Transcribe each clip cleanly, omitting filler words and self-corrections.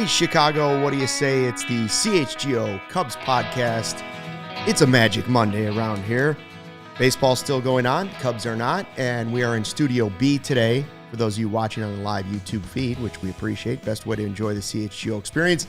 Chicago, what do you say? It's the CHGO Cubs Podcast. It's a magic Monday around here. Baseball's still going on, Cubs are not, and we are in Studio B today. For those of you watching on the live YouTube feed, which we appreciate, best way to enjoy the CHGO experience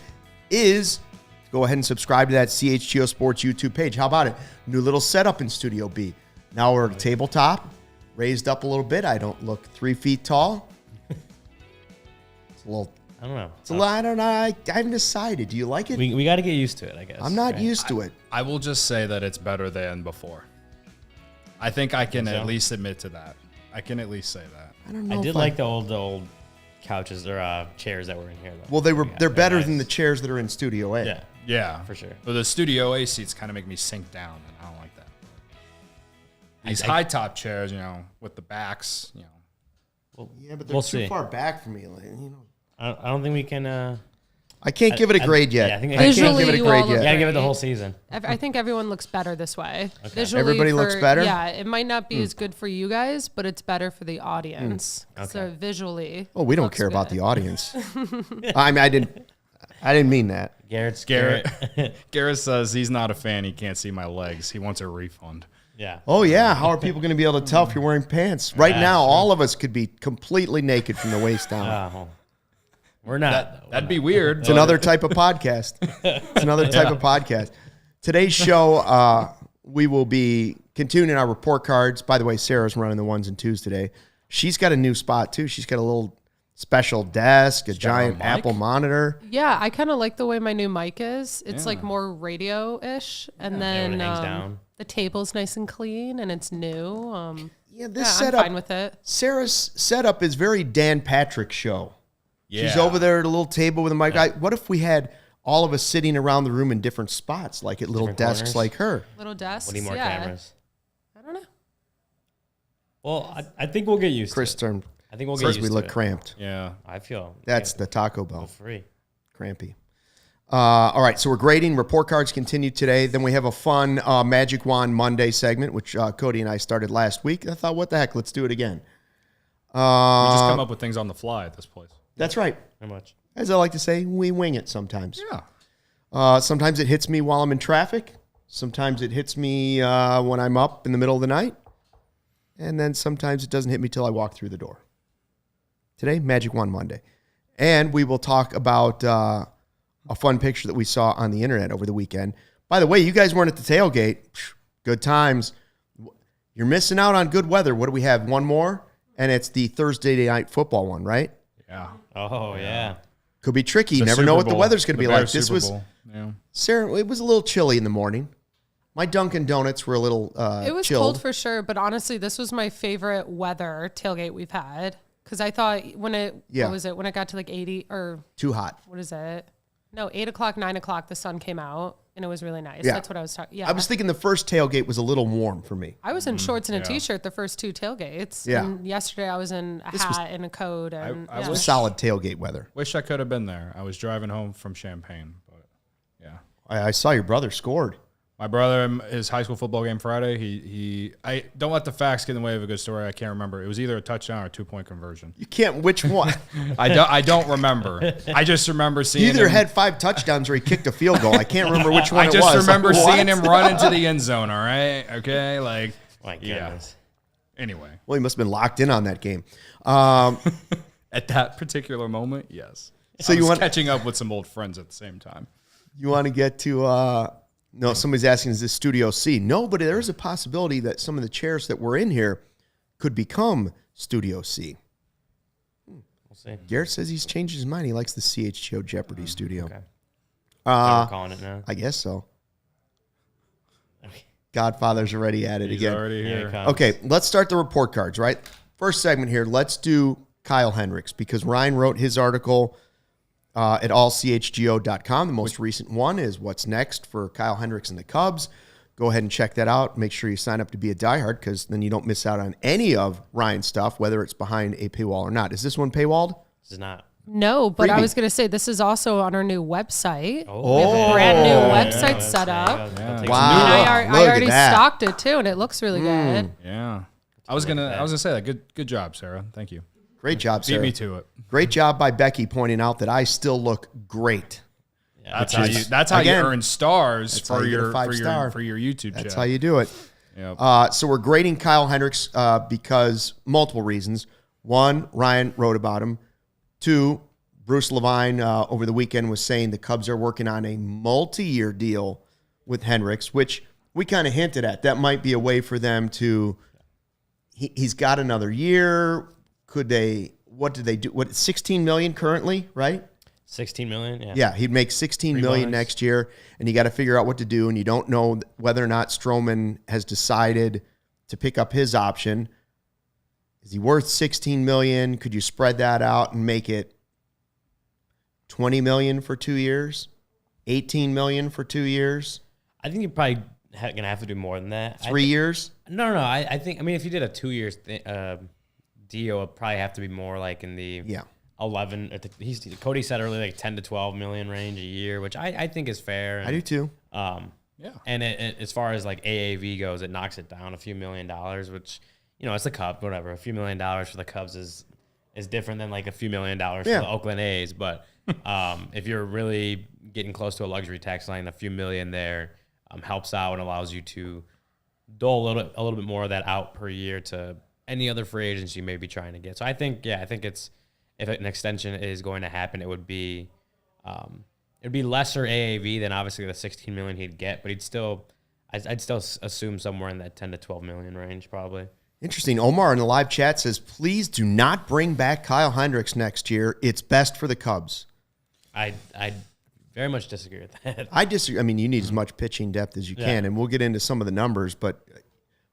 is to go ahead and subscribe to that CHGO Sports YouTube page. How about it? New little setup in Studio B. Now we're at a tabletop, raised up a little bit. I don't look 3 feet tall. It's a little... I don't know. It's a lot. I don't know. I haven't decided. Do you like it? We got to get used to it, I guess. I'm not used to it. I will just say that it's better than before. I think I can at least admit to that. I can at least say that. I don't know. I did like the old couches or chairs that were in here, though. Well, they're better than the chairs that are in Studio A. Yeah. Yeah. For sure. But the Studio A seats kind of make me sink down, and I don't like that. These high top chairs, with the backs, Well, Yeah, but they're too far back for me. I don't think we can. I can't give it a grade yet. Yeah, I think I can't Visually, give it a you grade all yet. look gotta give it the whole season. I think everyone looks better this way. Okay. Visually Everybody looks better? Yeah, it might not be as good for you guys, but it's better for the audience. Okay. So visually, Oh, we don't looks care about good. the audience. I mean, I didn't mean that. Garrett says he's not a fan. He can't see my legs. He wants a refund. Yeah. Oh, yeah. How are people going to be able to tell if you're wearing pants? Right now, all of us could be completely naked from the waist down. We're not. That'd be weird. It's another type of podcast. It's another type of podcast. Today's show, we will be continuing our report cards. By the way, Sarah's running the 1s and 2s today. She's got a new spot, too. She's got a little special desk, a giant Apple monitor. Yeah, I kind of like the way my new mic is. It's like more radio-ish, and then it hangs down. The table's nice and clean, and it's new. This setup, I'm fine with it. Sarah's setup is very Dan Patrick show. Yeah. She's over there at a little table with a mic. What if we had all of us sitting around the room in different spots, like at little Different desks corners? like her? Little desks. We need more cameras. I don't know. Well, I think we'll get used Chris to it. turned. I think we'll get Says used we to look it. cramped. Yeah. I feel. That's the Taco Bell. free. Crampy. All right, so we're grading. Report cards continue today. Then we have a fun Magic Wand Monday segment, which Cody and I started last week. I thought, what the heck, let's do it again. We just come up with things on the fly at this place. That's right. How much? As I like to say, we wing it sometimes. Yeah. Sometimes it hits me while I'm in traffic. Sometimes it hits me when I'm up in the middle of the night. And then sometimes it doesn't hit me till I walk through the door. Today, Magic Wand Monday. And we will talk about a fun picture that we saw on the internet over the weekend. By the way, you guys weren't at the tailgate. Good times. You're missing out on good weather. What do we have? One more? And it's the Thursday night football one, right? Yeah. Oh, yeah. Could be tricky. You The never Super know what the Bowl. weather's going to The be like. Bears This Super was, Bowl. Yeah. Sarah, it was a little chilly in the morning. My Dunkin' Donuts were a little It was chilled. cold for sure, but honestly, this was my favorite weather tailgate we've had. Because I thought when it, what was it, when it got to like 80 or Too hot. what is it? No, 8 o'clock, 9 o'clock, the sun came out and it was really nice. Yeah. That's what I was talking. Yeah. I was thinking the first tailgate was a little warm for me. I was in shorts and a t-shirt the first 2 tailgates. Yeah. And yesterday I was in a hat and a coat. And I yeah. wish- Solid tailgate weather. Wish I could have been there. I was driving home from Champaign, but yeah. I saw your brother scored. My brother, his high school football game Friday, I don't let the facts get in the way of a good story. I can't remember. It was either a touchdown or a 2-point conversion. You can't. Which one? I don't remember. I just remember seeing He either him. had 5 touchdowns or he kicked a field goal. I can't remember which one I it was. just remember Like, seeing what? him run into the end zone. All right, okay, My yeah. goodness. Anyway, Well, he must have been locked in on that game. at that particular moment, yes. So I you was want catching up with some old friends at the same time. you want to get to? No, somebody's asking, is this Studio C? No, but there is a possibility that some of the chairs that were in here could become Studio C. We'll see. Garrett says he's changed his mind. He likes the CHGO Jeopardy studio. Okay. We're calling it now. I guess so. Okay. Godfather's already at it He's again. already Here here. it comes. Okay, let's start the report cards, right? First segment here, let's do Kyle Hendricks because Ryan wrote his article at ALLCITY.com. The most recent one is what's next for Kyle Hendricks and the Cubs. Go ahead and check that out. Make sure you sign up to be a diehard because then you don't miss out on any of Ryan's stuff, whether it's behind a paywall or not. Is this one paywalled? This is not. No, but I Freebie. was going to say this is also on our new website. Oh, We have a brand new website set up. Wow. And I Look at already that. stocked it too, and it looks really good. Yeah. I was gonna say that. Good job, Sarah. Thank you. Great job, Sarah. Beat me to it. Great job by Becky pointing out that I still look great. Yeah, that's how you earn stars for your YouTube channel. That's how you do it. Yep. So we're grading Kyle Hendricks because multiple reasons. One, Ryan wrote about him. Two, Bruce Levine over the weekend was saying the Cubs are working on a multi-year deal with Hendricks, which we kind of hinted at. That might be a way for them to. He's got another year. Could they? What did they do? What, $16 million currently, right? 16 million. Yeah. Yeah, he'd make $16 million next year, and you got to figure out what to do. And you don't know whether or not Stroman has decided to pick up his option. Is he worth $16 million? Could you spread that out and make it $20 million for 2 years? $18 million for 2 years? I think you're probably gonna have to do more than that. 3 years? No. I think. I mean, if you did a 2 years deal, it'd probably have to be more like in the 11. Cody said earlier like 10 to 12 million range a year, which I think is fair. And, I do too. Yeah. And as far as like AAV goes, it knocks it down a few $1 million, which it's the Cubs, whatever. A few $1 million for the Cubs is different than like a few $1 million for the Oakland A's. But if you're really getting close to a luxury tax line, a few million there helps out and allows you to dole a little bit more of that out per year to any other free agents you may be trying to get. So I think it's, if an extension is going to happen, it would be lesser AAV than obviously the 16 million he'd get, but I'd still assume somewhere in that 10 to 12 million range probably. Interesting. Omar in the live chat says, please do not bring back Kyle Hendricks next year. It's best for the Cubs. I very much disagree with that. I disagree. I mean, you need as much pitching depth as you can, and we'll get into some of the numbers, but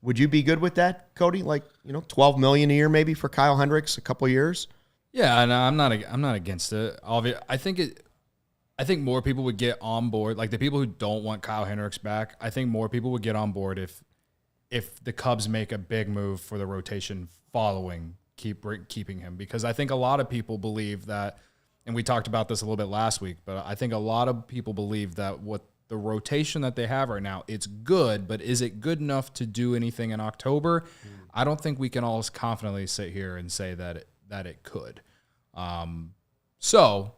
would you be good with that, Cody? Like, $12 million a year maybe for Kyle Hendricks, a couple years? Yeah, no, I'm not against it. I think more people would get on board. Like the people who don't want Kyle Hendricks back, I think more people would get on board if the Cubs make a big move for the rotation following keeping him, because I think a lot of people believe that, and we talked about this a little bit last week, but I think a lot of people believe that what the rotation that they have right now, it's good, but is it good enough to do anything in October? I don't think we can all confidently sit here and say that it could. So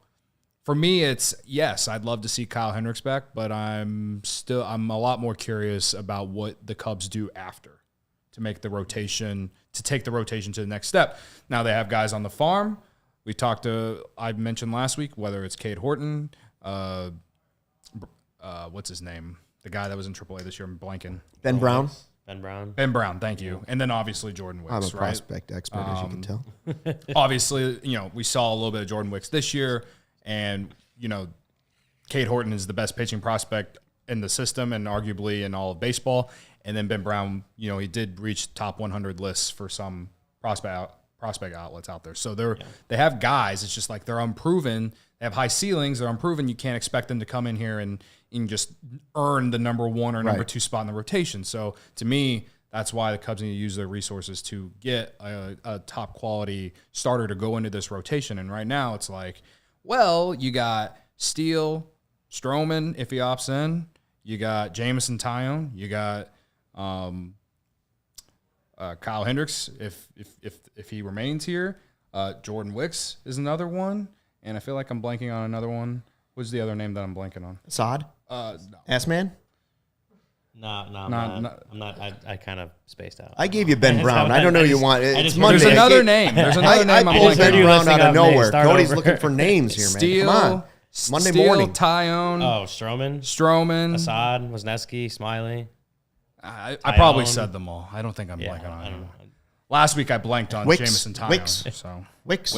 for me, it's yes, I'd love to see Kyle Hendricks back, but I'm a lot more curious about what the Cubs do after to take the rotation to the next step. Now they have guys on the farm. I mentioned last week, whether it's Cade Horton, what's his name? The guy that was in AAA this year, I'm blanking. Ben Brown. Ben Brown, thank you. And then obviously Jordan Wicks, I'm a right? prospect expert, as you can tell. Obviously, we saw a little bit of Jordan Wicks this year, and, Cade Horton is the best pitching prospect in the system and arguably in all of baseball. And then Ben Brown, he did reach top 100 lists for some prospect outlets out there. So they have guys. It's just like they're unproven. They have high ceilings. They're unproven. You can't expect them to come in here and just earn the number one or number two spot in the rotation. So to me, that's why the Cubs need to use their resources to get a top quality starter to go into this rotation. And right now it's like, well, you got Steele, Stroman if he opts in. You got Jameson Taillon. You got Kyle Hendricks if he remains here. Jordan Wicks is another one. And I feel like I'm blanking on another one. What's the other name that I'm blanking on? Assad? No. Assman? No, I'm not. I kind of spaced out. I gave you Ben Brown. I don't know you want. It's Monday. There's another name. There's another name. I pulled Ben Brown out of nowhere. Cody's looking for names here, man. Steele, come on. Monday morning. Taillon. Oh, Stroman. Assad. Wisniewski. Smiley. I probably said them all. I don't think I'm blanking on them. Last week I blanked on Jameson Taillon. Wicks.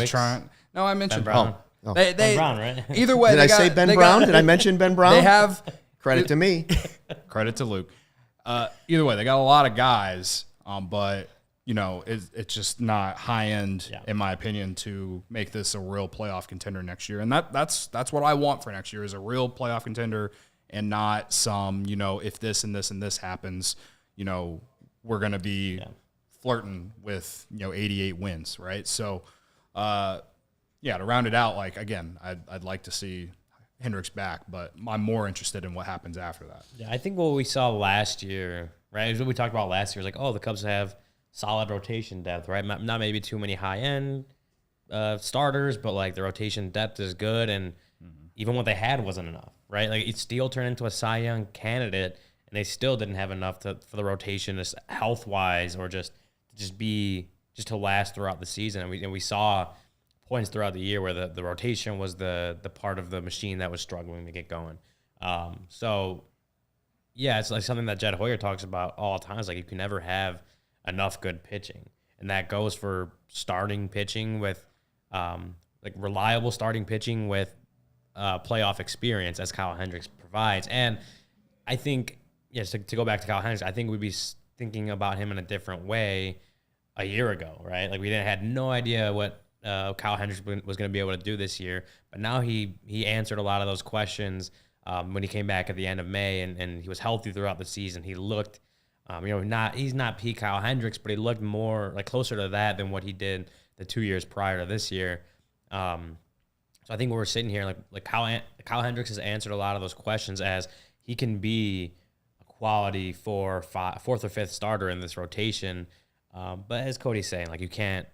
No, I mentioned Ben Brown. Oh. Ben Brown, right? Either way, did I say Ben Brown? Did I mention Ben Brown? They have credit to me. Credit to Luke. Either way, they got a lot of guys, but it's just not high end in my opinion to make this a real playoff contender next year. And that's what I want for next year is a real playoff contender and not some if this and this and this happens, we're gonna be flirting with 88 wins, right? So. To round it out, again, I'd like to see Hendricks back, but I'm more interested in what happens after that. Yeah, I think what we saw last year, right? What we talked about last year was the Cubs have solid rotation depth, right? Not maybe too many high end starters, but like the rotation depth is good, and even what they had wasn't enough, right? Like Steele turned into a Cy Young candidate, and they still didn't have enough for the rotation, just health wise, or just to last throughout the season. And we saw points throughout the year where the rotation was the part of the machine that was struggling to get going. So yeah, it's like something that Jed Hoyer talks about all the time. It's like you can never have enough good pitching, and that goes for starting pitching with like reliable starting pitching with playoff experience, as Kyle Hendricks provides. And I think, yes, to go back to Kyle Hendricks, I think we'd be thinking about him in a different way a year ago, right? Like we had no idea what Kyle Hendricks was going to be able to do this year, but now he answered a lot of those questions when he came back at the end of May, and he was healthy throughout the season. He looked, he's not peak Kyle Hendricks, but he looked more like closer to that than what he did the 2 years prior to this year. So I think we're sitting here like Kyle Hendricks has answered a lot of those questions, as he can be a quality fourth or fifth starter in this rotation. But as Cody's saying, like you can't,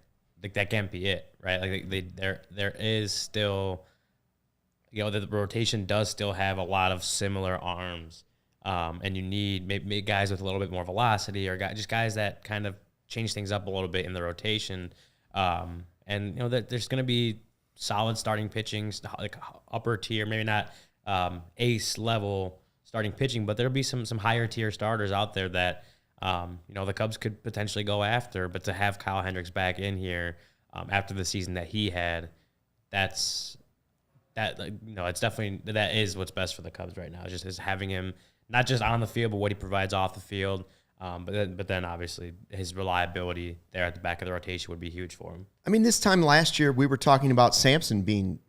like that can't be it, right? Like there is still, the rotation does still have a lot of similar arms, and you need maybe guys with a little bit more velocity, or just guys that kind of change things up a little bit in the rotation. And there's going to be solid starting pitching, like upper tier, maybe not ace level starting pitching, but there'll be some higher tier starters out there that the Cubs could potentially go after. But to have Kyle Hendricks back in here after the season that he had, it's definitely, that is what's best for the Cubs right now. Just is having him not just on the field, but what he provides off the field. But then obviously his reliability there at the back of the rotation would be huge for him. I mean, this time last year we were talking about Sampson being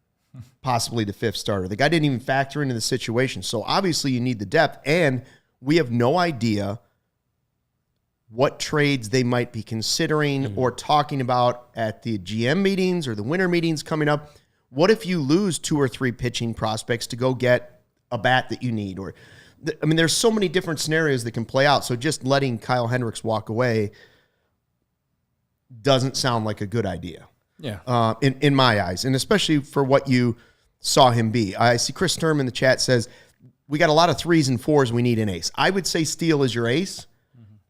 possibly the fifth starter. The guy didn't even factor into the situation. So obviously you need the depth, and we have no idea what trades they might be considering or talking about at the GM meetings or the winter meetings coming up. What if you lose 2 or 3 pitching prospects to go get a bat that you need? Or, there's so many different scenarios that can play out. So just letting Kyle Hendricks walk away doesn't sound like a good idea. Yeah. In my eyes, and especially for what you saw him be. I see Chris Sturm in the chat says, we got a lot of 3s and 4s. We need an ace. I would say Steele is your ace.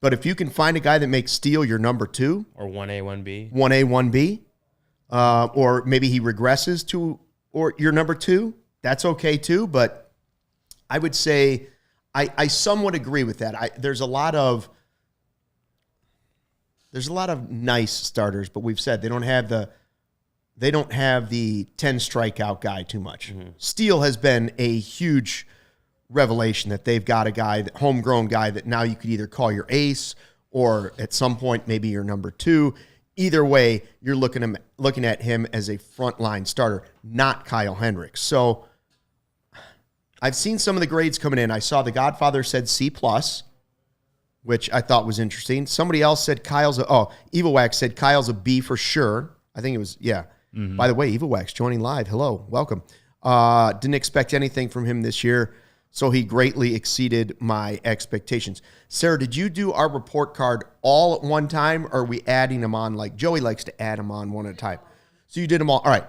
But if you can find a guy that makes Steele your number 2. Or 1A, 1B. 1A, 1B. Or maybe he regresses to or your number 2. That's okay too. But I would say I somewhat agree with that. There's a lot of nice starters, but we've said they don't have the 10 strikeout guy too much. Mm-hmm. Steele has been a huge revelation that they've got a guy, that homegrown guy, that now you could either call your ace or at some point maybe your number 2. Either way, you're looking at him as a frontline starter, not Kyle Hendricks. So I've seen some of the grades coming in. I saw The Godfather said C+, which I thought was interesting. Somebody else said Evil Wax said Kyle's a B for sure. I think it was, yeah. Mm-hmm. By the way, Evil Wax joining live. Hello, welcome. Didn't expect anything from him this year, so he greatly exceeded my expectations. Sarah, did you do our report card all at one time, or are we adding them on? Like Joey likes to add them on one at a time. So you did them all. All right,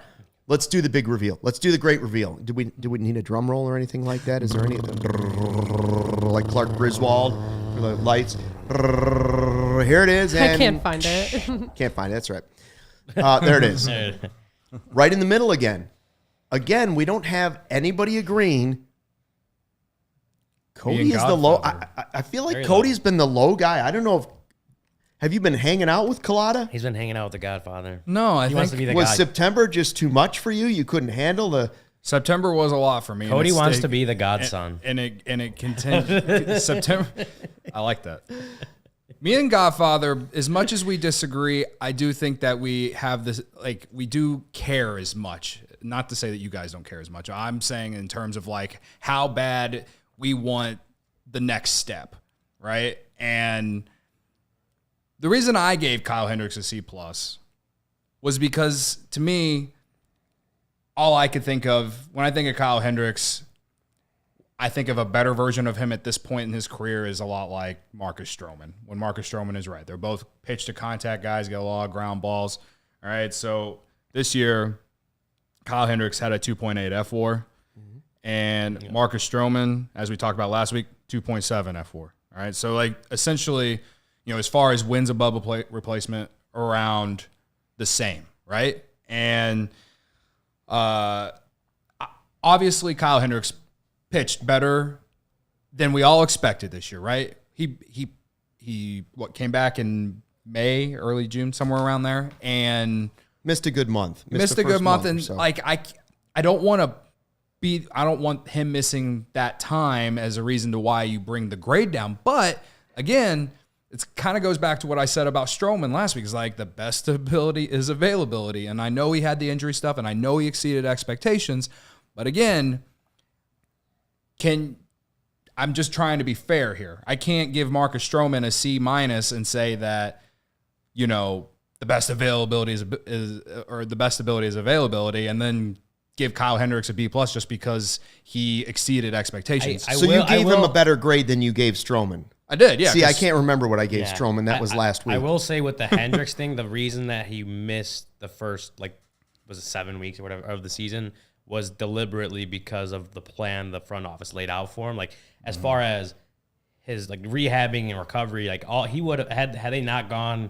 let's do the big reveal. Let's do the great reveal. Do we need a drum roll or anything like that? Is there any like Clark Griswold for the lights? Here it is. And I can't find it. Can't find it. That's right. There it is. Right in the middle again. Again, we don't have anybody agreeing. Cody is the low. I feel like Cody's been the low guy. I don't know if. Have you been hanging out with Collada? He's been hanging out with the Godfather. No, he wants to be the was guy. September just too much for you? You couldn't handle the. September was a lot for me. Cody wants to be the godson, and it continued. September. I like that. Me and Godfather, as much as we disagree, I do think that we have this, like, we do care as much. Not to say that you guys don't care as much. I'm saying in terms of like how bad we want the next step, right? And the reason I gave Kyle Hendricks a C+ was because, to me, all I could think of when I think of Kyle Hendricks, I think of a better version of him at this point in his career is a lot like Marcus Stroman, when Marcus Stroman is right. They're both pitch to contact guys, get a lot of ground balls. All right, so this year, Kyle Hendricks had a 2.8 F4, and Marcus Stroman, as we talked about last week, 2.7 F4. All right, so like essentially, as far as wins above replacement, around the same, right? And obviously, Kyle Hendricks pitched better than we all expected this year, right? He came back in May, early June, somewhere around there, and missed a good month. Missed a good month, and so. Like I don't want him missing that time as a reason to why you bring the grade down. But again, it kind of goes back to what I said about Stroman last week. It's like the best ability is availability, and I know he had the injury stuff, and I know he exceeded expectations. But again, I'm just trying to be fair here. I can't give Marcus Stroman a C- and say that, the best availability is the best ability is availability, and then give Kyle Hendricks a B+ just because he exceeded expectations. You gave him a better grade than you gave Stroman. I did, yeah. See, I can't remember what I gave Stroman. That was last week. I will say with the Hendricks thing, the reason that he missed the first, was it 7 weeks or whatever of the season was deliberately because of the plan the front office laid out for him. As far as his rehabbing and recovery, all he would have had they not gone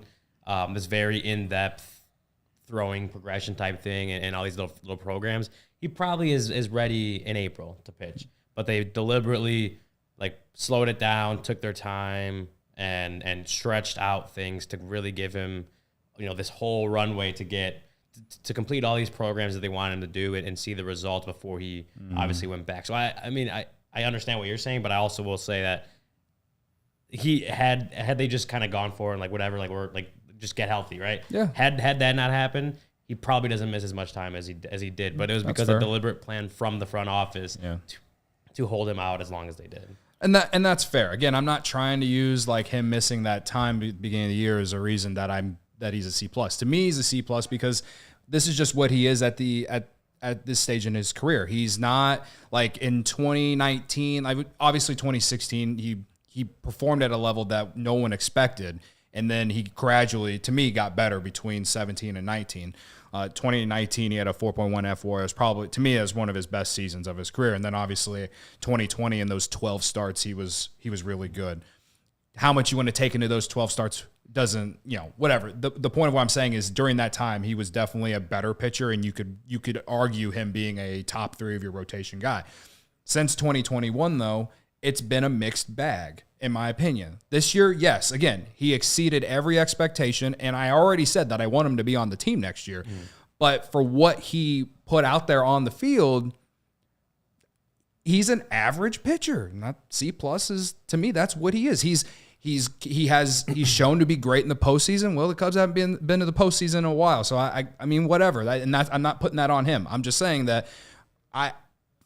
this very in-depth throwing progression type thing and all these little programs, he probably is ready in April to pitch. But they deliberately slowed it down, took their time, and stretched out things to really give him, this whole runway to complete all these programs that they want him to do and see the results before he obviously went back. So I understand what you're saying, but I also will say that he had they just kind of gone for it and just get healthy, right? Yeah. Had that not happened, he probably doesn't miss as much time as he did. But it was because of a deliberate plan from the front office to hold him out as long as they did. And that's fair. Again, I'm not trying to use him missing that time at the beginning of the year as a reason that he's a C+. To me, he's a C+ because this is just what he is at this stage in his career. He's not in 2019. Obviously, 2016 he performed at a level that no one expected, and then he gradually, to me, got better between 17 and 19. 2019, he had a 4.1 F4. It was probably, to me, as one of his best seasons of his career. And then obviously 2020 and those 12 starts, he was really good. How much you want to take into those 12 starts doesn't, whatever. The point of what I'm saying is during that time, he was definitely a better pitcher, and you could argue him being a top 3 of your rotation guy. Since 2021, though, it's been a mixed bag, in my opinion. This year, yes, again, he exceeded every expectation, and I already said that I want him to be on the team next year. But for what he put out there on the field, he's an average pitcher. Not C+ is, to me, that's what he is. He's shown to be great in the postseason. Well, the Cubs haven't been to the postseason in a while, so I mean, whatever. I'm not putting that on him. I'm just saying that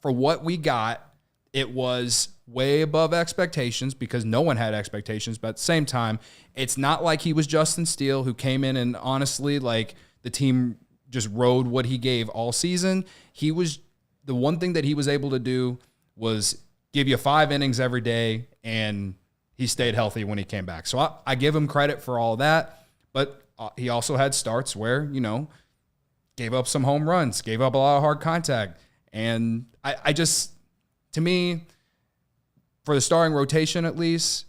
for what we got, it was way above expectations because no one had expectations. But at the same time, it's not like he was Justin Steele, who came in and honestly, the team just rode what he gave all season. The one thing that he was able to do was give you 5 innings every day, and he stayed healthy when he came back. So I give him credit for all that. But he also had starts where, gave up some home runs, gave up a lot of hard contact. And I just, to me, for the starting rotation at least,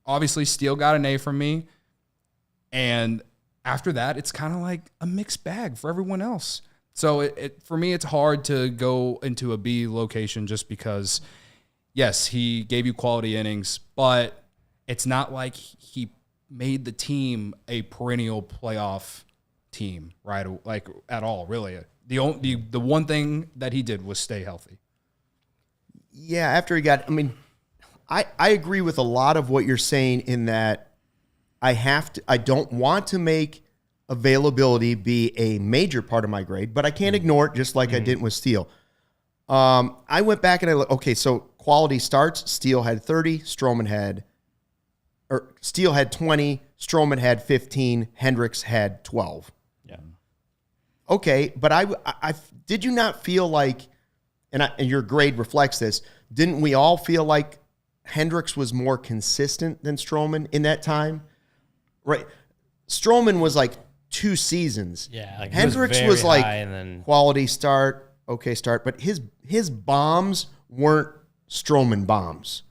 obviously Steele got an A from me. And after that, it's kind of like a mixed bag for everyone else. So for me, it's hard to go into a B location just because, yes, he gave you quality innings, but it's not like he made the team a perennial playoff team, right? At all, really. The one thing that he did was stay healthy. Yeah, after he got, I agree with a lot of what you're saying in that I don't want to make availability be a major part of my grade, but I can't ignore it just like I didn't with Steele. I went back and I looked, okay, so quality starts, Steele had 30, Steele had 20, Stroman had 15, Hendricks had 12. Yeah. Okay, but I did you not feel like, and your grade reflects this, didn't we all feel like Hendricks was more consistent than Stroman in that time? Right. Stroman was 2 seasons. Yeah, like Hendricks was like and then quality start, okay start, but his bombs weren't Stroman bombs,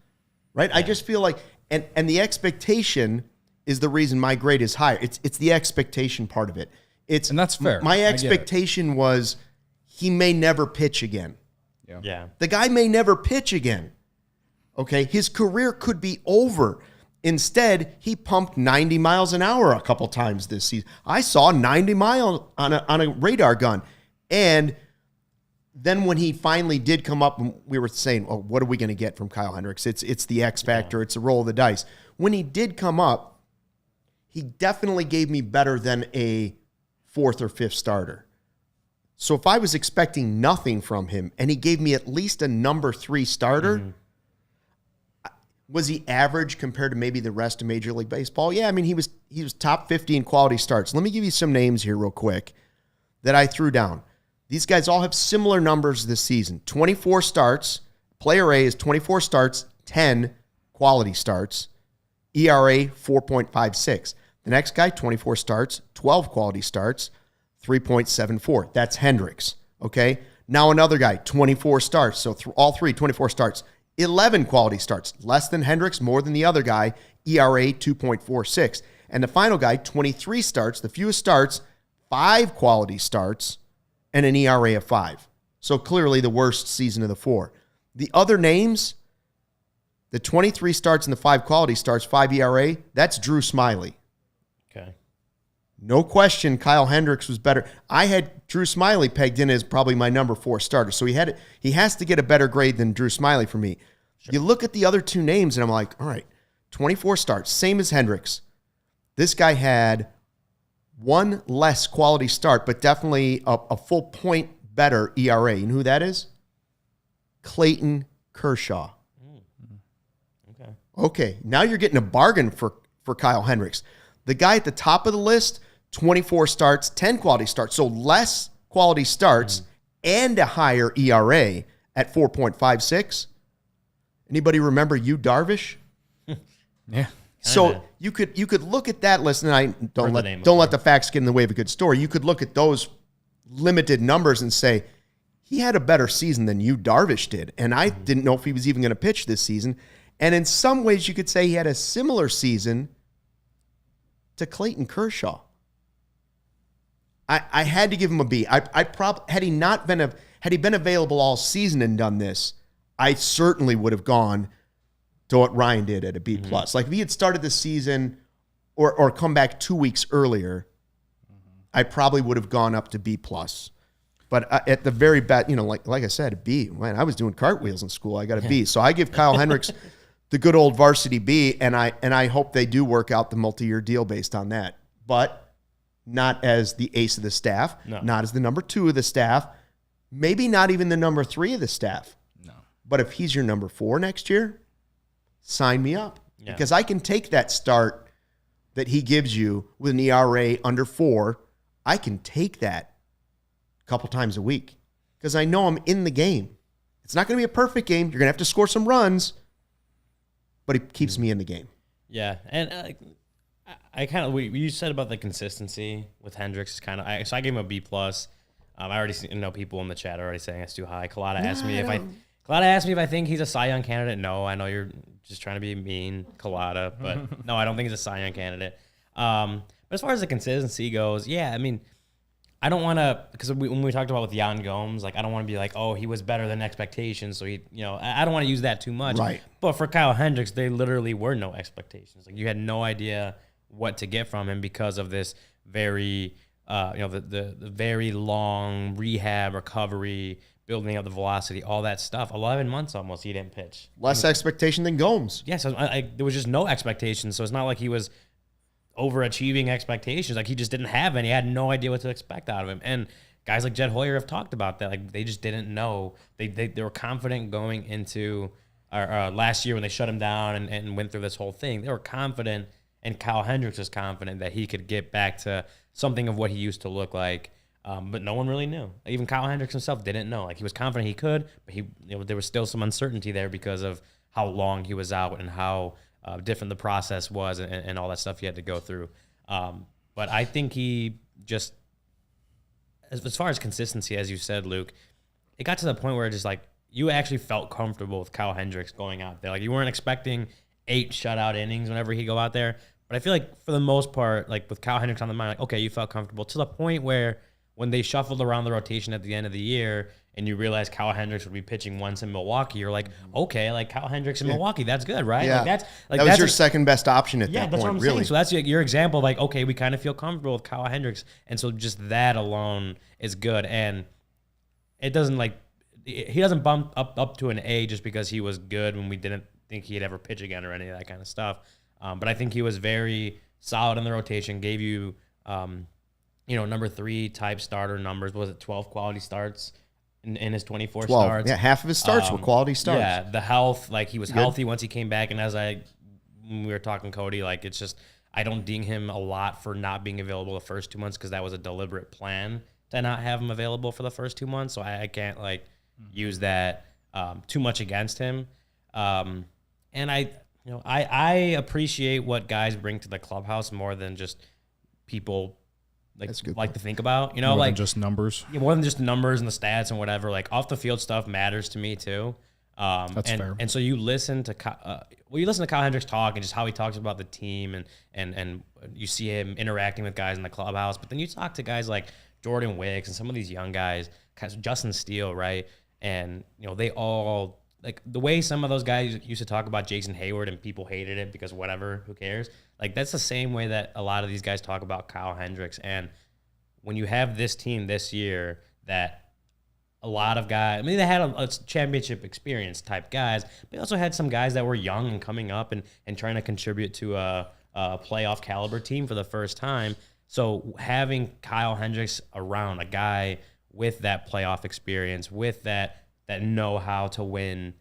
right? Yeah. I just feel like, and the expectation is the reason my grade is higher. It's the expectation part of it. And that's fair. My expectation was he may never pitch again. Yeah. The guy may never pitch again. Okay, his career could be over. Instead, he pumped 90 miles an hour a couple times this season. I saw 90 miles on a radar gun. And then when he finally did come up, we were saying, oh, what are we going to get from Kyle Hendricks? It's the X factor. It's a roll of the dice. When he did come up, he definitely gave me better than a 4th or 5th starter. So if I was expecting nothing from him and he gave me at least a number 3 starter, was he average compared to maybe the rest of Major League Baseball? Yeah, I mean, he was top 50 in quality starts. Let me give you some names here real quick that I threw down. These guys all have similar numbers this season. 24 starts. Player A is 24 starts, 10 quality starts. ERA 4.56. The next guy, 24 starts, 12 quality starts, 3.74. That's Hendricks, okay? Now another guy, 24 starts. So all three, 24 starts. 11 quality starts, less than Hendricks, more than the other guy, ERA 2.46. And the final guy, 23 starts, the fewest starts, 5 quality starts, and an ERA of 5. So clearly the worst season of the 4. The other names, the 23 starts and the 5 quality starts, 5 ERA, that's Drew Smyly. Okay. No question, Kyle Hendricks was better. I had Drew Smyly pegged in as probably my number 4 starter, so he has to get a better grade than Drew Smyly for me. Sure. You look at the other 2 names, and I'm like, all right, 24 starts, same as Hendricks. This guy had 1 less quality start, but definitely a full point better ERA. You know who that is? Clayton Kershaw. Okay, now you're getting a bargain for Kyle Hendricks. The guy at the top of the list, 24 starts, 10 quality starts, so less quality starts and a higher ERA at 4.56. Anybody remember Yu Darvish? Yeah. So you could look at that list, and I don't let the facts get in the way of a good story. You could look at those limited numbers and say he had a better season than Yu Darvish did, and I didn't know if he was even going to pitch this season. And in some ways, you could say he had a similar season to Clayton Kershaw. I had to give him a B. Had he been available all season and done this, I certainly would have gone to what Ryan did at a B+. Like if he had started the season or come back 2 weeks earlier, I probably would have gone up to B+. But at the very best, like I said, a B. Man, I was doing cartwheels in school. I got a B. So I give Kyle Hendricks the good old varsity B, and I hope they do work out the multi-year deal based on that. But not as the ace of the staff, not as the number 2 of the staff, maybe not even the number 3 of the staff. No. But if he's your number 4 next year, sign me up. Yeah. Because I can take that start that he gives you with an ERA under 4. I can take that a couple times a week because I know I'm in the game. It's not going to be a perfect game. You're going to have to score some runs, but it keeps me in the game. Yeah, and I kind of you said about the consistency with Hendricks is kind of so I gave him a B+. I already know people in the chat are already saying it's too high. Kalata asked me if I think he's a Cy Young candidate. No, I know you're just trying to be mean, Kalata, but no, I don't think he's a Cy Young candidate. But as far as the consistency goes, yeah, I mean, I don't want to, because when we talked about with Yan Gomes, like I don't want to be like, oh, he was better than expectations, so he, I don't want to use that too much. Right. But for Kyle Hendricks, they literally were no expectations. Like you had no idea what to get from him because of this very, the very long rehab recovery, building up the velocity, all that stuff. 11 months almost he didn't pitch. Less expectation than Gomes. Yeah, so there was just no expectation. So it's not like he was overachieving expectations. Like he just didn't have any. He had no idea what to expect out of him. And guys like Jed Hoyer have talked about that. Like they just didn't know. They were confident going into last year when they shut him down and went through this whole thing. They were confident, and Kyle Hendricks was confident that he could get back to something of what he used to look like. But no one really knew. Even Kyle Hendricks himself didn't know. Like he was confident he could, but there was still some uncertainty there because of how long he was out and how different the process was and all that stuff he had to go through. But I think he just as far as consistency, as you said, Luke, it got to the point where it just like you actually felt comfortable with Kyle Hendricks going out there. Like you weren't expecting 8 shutout innings whenever he go out there. But I feel like for the most part, like with Kyle Hendricks on the mind, like, okay, you felt comfortable to the point where when they shuffled around the rotation at the end of the year and you realize Kyle Hendricks would be pitching once in Milwaukee, you're like, okay, like Kyle Hendricks in Milwaukee, that's good, right? Yeah. Like that was your second best option at that point, that's what I'm really. saying. So that's your example of like, okay, we kind of feel comfortable with Kyle Hendricks. And so just that alone is good. And it doesn't like, he doesn't bump up to an A just because he was good when we didn't think he'd ever pitch again or any of that kind of stuff. But I think he was very solid in the rotation, gave you, number 3 type starter numbers. Was it 12 quality starts in his 24 starts? Yeah, half of his starts were quality starts. Yeah, the health, like he was healthy once he came back. And when we were talking Cody, like it's just, I don't ding him a lot for not being available the first 2 months because that was a deliberate plan to not have him available for the first 2 months. So I can't like use that too much against him. And I appreciate what guys bring to the clubhouse more than just people like to think about. More like than just numbers. Yeah, more than just the numbers and the stats and whatever. Like off the field stuff matters to me too. That's fair. And so you listen to Kyle Hendricks talk and just how he talks about the team and you see him interacting with guys in the clubhouse. But then you talk to guys like Jordan Wicks and some of these young guys, Justin Steele, right? And they all. Like the way some of those guys used to talk about Jason Hayward and people hated it because whatever, who cares? Like that's the same way that a lot of these guys talk about Kyle Hendricks. And when you have this team this year that a lot of guys, I mean, they had a championship experience type guys, but they also had some guys that were young and coming up and trying to contribute to a playoff caliber team for the first time. So having Kyle Hendricks around, a guy with that playoff experience, with that know how to win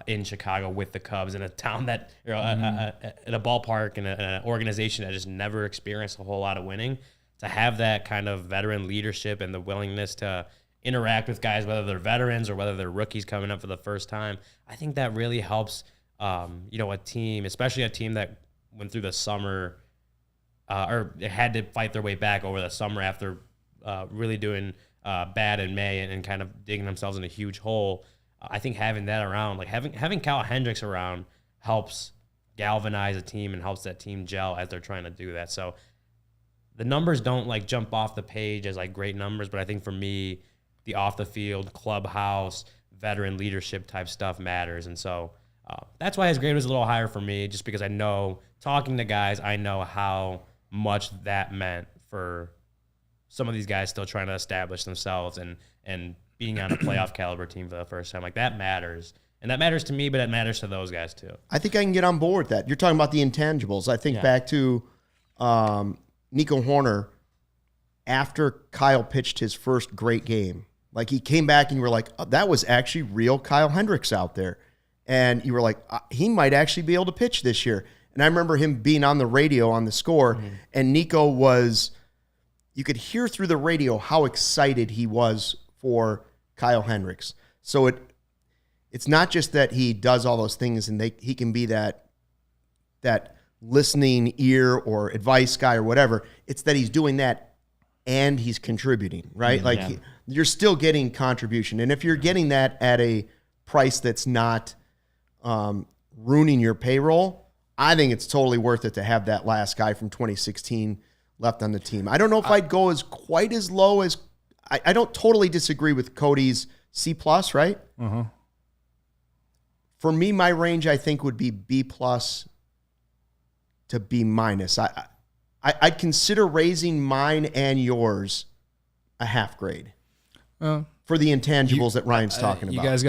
in Chicago with the Cubs in a town that, in a ballpark and an organization that just never experienced a whole lot of winning, to have that kind of veteran leadership and the willingness to interact with guys, whether they're veterans or whether they're rookies coming up for the first time, I think that really helps, a team, especially a team that went through the summer or had to fight their way back over the summer after really doing bad in May and kind of digging themselves in a huge hole. I think having that around, like having Kyle Hendricks around, helps galvanize a team and helps that team gel as they're trying to do that. So the numbers don't like jump off the page as like great numbers, but I think for me, the off the field, clubhouse, veteran leadership type stuff matters. And so that's why his grade was a little higher for me, just because I know, talking to guys, I know how much that meant for some of these guys still trying to establish themselves and being on a playoff caliber team for the first time. Like that matters. And that matters to me, but it matters to those guys too. I think I can get on board with that. You're talking about the intangibles. I think back to Nico Horner after Kyle pitched his first great game. Like he came back and you were like, oh, that was actually real Kyle Hendricks out there. And you were like, he might actually be able to pitch this year. And I remember him being on the radio on the score, and Nico was, you could hear through the radio how excited he was for Kyle Hendricks. So it's not just that he does all those things and he can be that listening ear or advice guy or whatever. It's that he's doing that and he's contributing, right? You're still getting contribution. And if you're getting that at a price that's not ruining your payroll, I think it's totally worth it to have that last guy from 2016 left on the team. I don't know if I'd go as quite as low as I don't totally disagree with Cody's C+, right? Uh-huh. For me, my range, I think, would be B+ to B-. I'd consider raising mine and yours a half grade for the intangibles that Ryan's talking about. You guys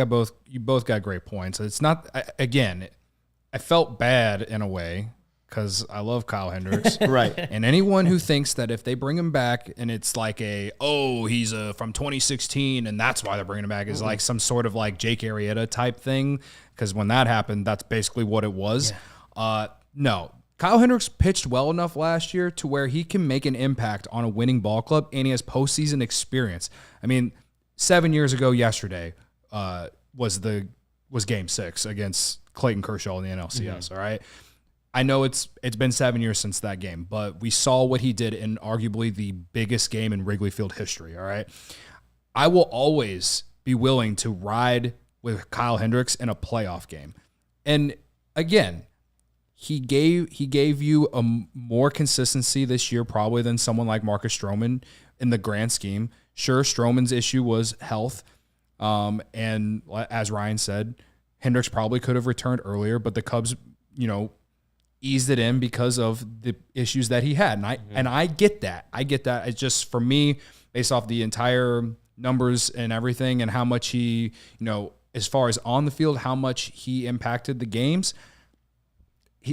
both got great points. It's not, I felt bad in a way because I love Kyle Hendricks. Right. And anyone who thinks that if they bring him back and it's like he's from 2016 and that's why they're bringing him back is like some sort of like Jake Arrieta type thing. Because when that happened, that's basically what it was. Yeah. No. Kyle Hendricks pitched well enough last year to where he can make an impact on a winning ball club, and he has postseason experience. I mean, 7 years ago yesterday was Game 6 against Clayton Kershaw in the NLCS, all right? I know it's been 7 years since that game, but we saw what he did in arguably the biggest game in Wrigley Field history, all right? I will always be willing to ride with Kyle Hendricks in a playoff game. And again, he gave you a more consistency this year probably than someone like Marcus Stroman in the grand scheme. Sure, Stroman's issue was health. And as Ryan said, Hendricks probably could have returned earlier, but the Cubs, eased it in because of the issues that he had. And I get that. It's just, for me, based off the entire numbers and everything and how much he, as far as on the field, how much he impacted the games,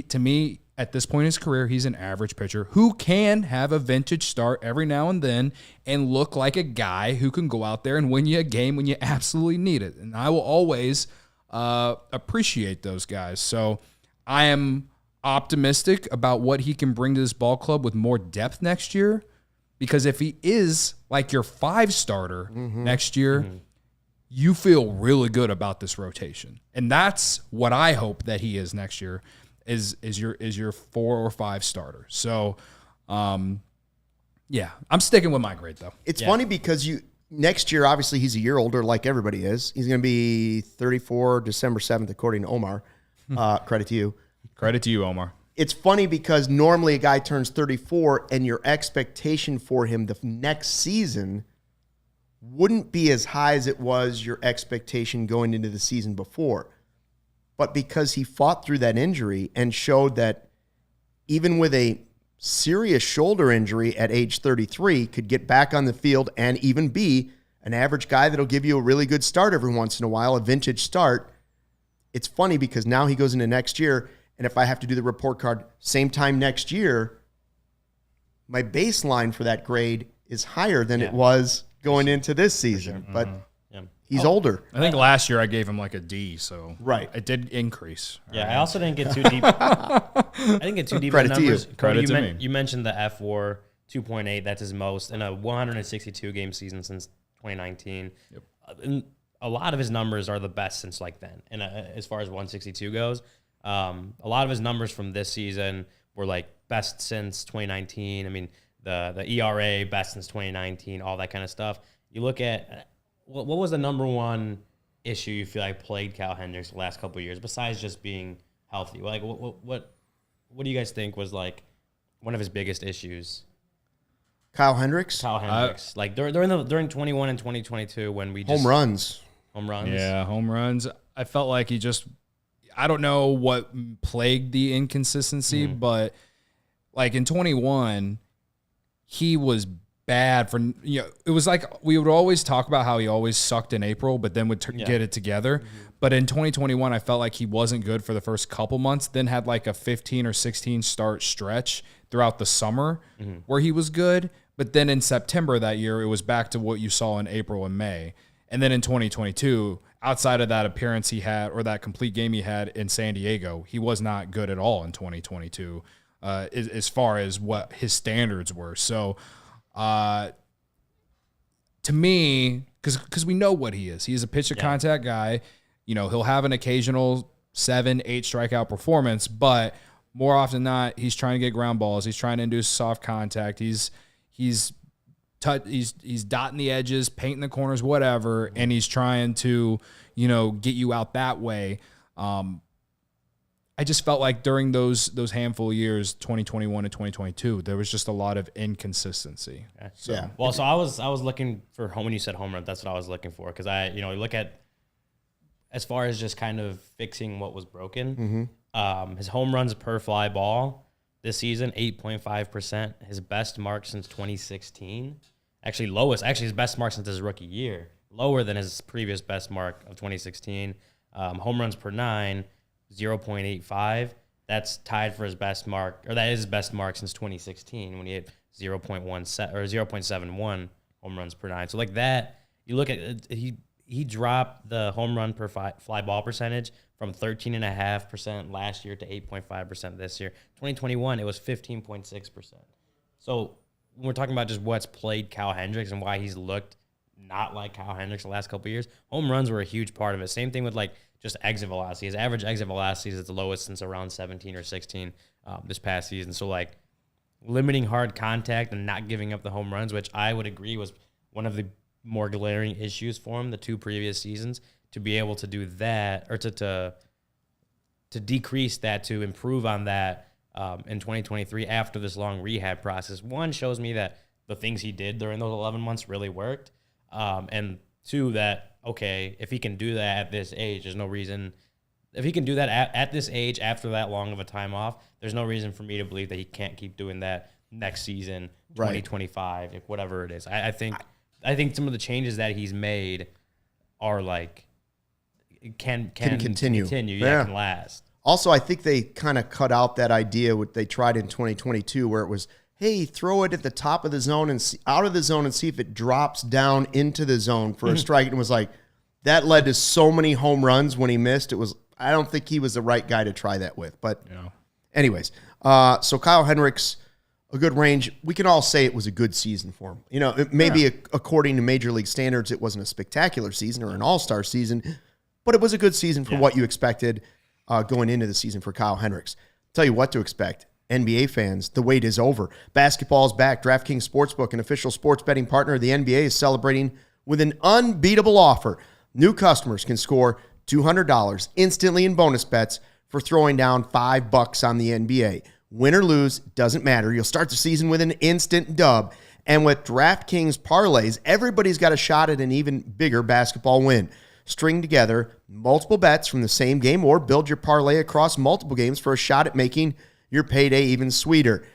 to me, at this point in his career, he's an average pitcher who can have a vintage start every now and then and look like a guy who can go out there and win you a game when you absolutely need it. And I will always appreciate those guys. So I am optimistic about what he can bring to this ball club with more depth next year, because if he is like your 5-starter next year, you feel really good about this rotation. And that's what I hope that he is next year, is your 4 or 5 starter. So yeah, I'm sticking with my grade though. It's funny because next year, obviously he's a year older like everybody is. He's going to be 34 December 7th, according to Omar. Credit to you. Credit to you, Omar. It's funny because normally a guy turns 34 and your expectation for him the next season wouldn't be as high as it was your expectation going into the season before. But because he fought through that injury and showed that even with a serious shoulder injury at age 33, could get back on the field and even be an average guy that'll give you a really good start every once in a while, a vintage start. It's funny because now he goes into next year, and if I have to do the report card same time next year, my baseline for that grade is higher than it was going into this season. Sure. But he's older. I think last year I gave him like a D, so right, it did increase. Yeah, right. I also didn't get too deep. I didn't get too deep in the numbers. Cody, you mentioned the F4 2.8. That's his most in a 162 game season since 2019. Yep. And a lot of his numbers are the best since like then. And as far as 162 goes, a lot of his numbers from this season were like best since 2019. I mean, the ERA best since 2019, all that kind of stuff. You look at what was the number one issue you feel like plagued Kyle Hendricks the last couple of years besides just being healthy? Like what do you guys think was like one of his biggest issues? Kyle Hendricks, like during 21 and 2022 when we just home runs. Yeah, home runs. I felt like he just, I don't know what plagued the inconsistency, but like in 21, he was bad for, it was like we would always talk about how he always sucked in April, but then would get it together. But in 2021, I felt like he wasn't good for the first couple months, then had like a 15 or 16 start stretch throughout the summer where he was good. But then in September that year, it was back to what you saw in April and May. And then in 2022, outside of that appearance he had, or that complete game he had in San Diego, he was not good at all in 2022 as far as what his standards were. So to me, because we know what he is. He is a pitch-to-contact guy. He'll have an occasional 7-8 strikeout performance, but more often than not, he's trying to get ground balls. He's trying to induce soft contact. He's dotting the edges, painting the corners, whatever, and he's trying to, get you out that way. I just felt like during those handful of years, 2021 and 2022, there was just a lot of inconsistency. Okay. So, yeah. Well, so I was looking for home when you said home run. That's what I was looking for because you look at as far as just kind of fixing what was broken. His home runs per fly ball this season, 8.5%. His best mark since 2016. Actually, his best mark since his rookie year. Lower than his previous best mark of 2016. Home runs per 9, 0.85. That's tied for his best mark, or that is his best mark since 2016 when he hit 0.17 or 0.71 home runs per 9. So like that, you look at it, he dropped the home run per fly ball percentage from 13.5% last year to 8.5% this year. 2021, it was 15.6%. So when we're talking about just what's played Kyle Hendricks and why he's looked not like Kyle Hendricks the last couple of years, home runs were a huge part of it. Same thing with like just exit velocity. His average exit velocity is at the lowest since around 17 or 16 this past season. So, like, limiting hard contact and not giving up the home runs, which I would agree was one of the more glaring issues for him the 2 previous seasons, to be able to do that, or to decrease that, to improve on that in 2023 after this long rehab process. 1, shows me that the things he did during those 11 months really worked. And 2, that, okay, if he can do that at this age, there's no reason. If he can do that at this age after that long of a time off, there's no reason for me to believe that he can't keep doing that next season, 2025, like whatever it is. I think some of the changes that he's made are like can continue, can last. Also, I think they kind of cut out that idea what they tried in 2022, where it was, hey, throw it at the top of the zone and out of the zone and see if it drops down into the zone for a strike. And it was like, that led to so many home runs when he missed. I don't think he was the right guy to try that with. But anyways, so Kyle Hendricks, a good range. We can all say it was a good season for him. You know, according to Major League standards, it wasn't a spectacular season or an all-star season, but it was a good season for what you expected going into the season for Kyle Hendricks. Tell you what to expect. NBA fans, the wait is over. Basketball is back. DraftKings Sportsbook, an official sports betting partner of the NBA, is celebrating with an unbeatable offer. New customers can score $200 instantly in bonus bets for throwing down $5 on the NBA. Win or lose, doesn't matter. You'll start the season with an instant dub. And with DraftKings parlays, everybody's got a shot at an even bigger basketball win. String together multiple bets from the same game or build your parlay across multiple games for a shot at making your payday even sweeter.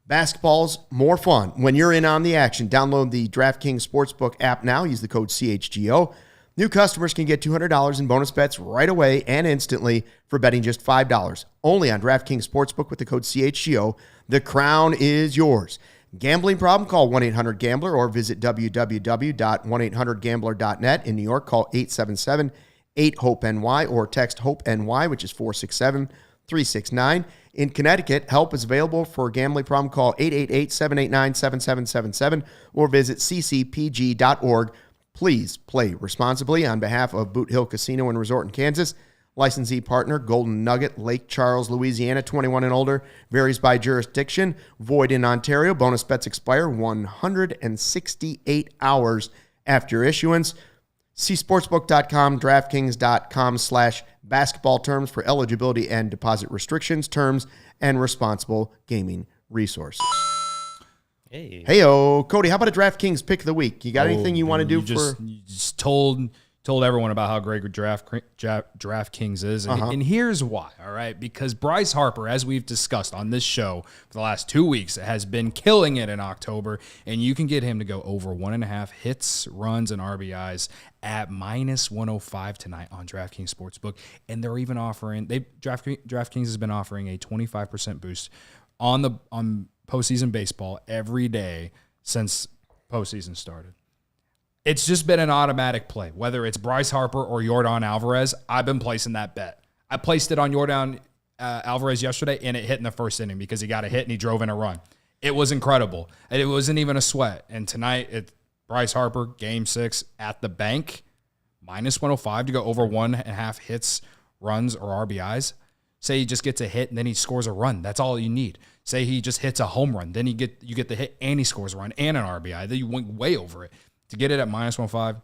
Basketball's more fun when you're in on the action. Download the DraftKings Sportsbook app now. Use the code CHGO. New customers can get $200 in bonus bets right away and instantly for betting just $5. Only on DraftKings Sportsbook with the code CHGO. The crown is yours. Gambling problem? Call 1-800-GAMBLER or visit www.1800gambler.net. In New York, call 877-8-HOPE-NY or text HOPE-NY, which is 467-369. In Connecticut, help is available for a gambling problem. Call 888-789-7777 or visit ccpg.org. Please play responsibly. On behalf of Boot Hill Casino and Resort in Kansas, licensee partner Golden Nugget, Lake Charles, Louisiana, 21 and older, varies by jurisdiction, void in Ontario. Bonus bets expire 168 hours after issuance. See sportsbook.com, DraftKings.com/basketball terms for eligibility and deposit restrictions, terms, and responsible gaming resources. Hey-o. Cody, how about a DraftKings pick of the week? You got anything you want to do You just told everyone about how great DraftKings is, and here's why, all right? Because Bryce Harper, as we've discussed on this show for the last 2 weeks, has been killing it in October, and you can get him to go over 1.5 hits, runs, and RBIs at -105 tonight on DraftKings Sportsbook, and they're even offering DraftKings has been offering a 25% boost on postseason baseball every day since postseason started. It's just been an automatic play. Whether it's Bryce Harper or Yordan Alvarez, I've been placing that bet. I placed it on Yordan Alvarez yesterday, and it hit in the first inning because he got a hit and he drove in a run. It was incredible. And it wasn't even a sweat. And tonight, it's Bryce Harper, Game 6 at the bank, -105 to go over 1.5 hits, runs, or RBIs. Say he just gets a hit and then he scores a run. That's all you need. Say he just hits a home run. Then you get the hit and he scores a run and an RBI. Then you went way over it. To get it at -105,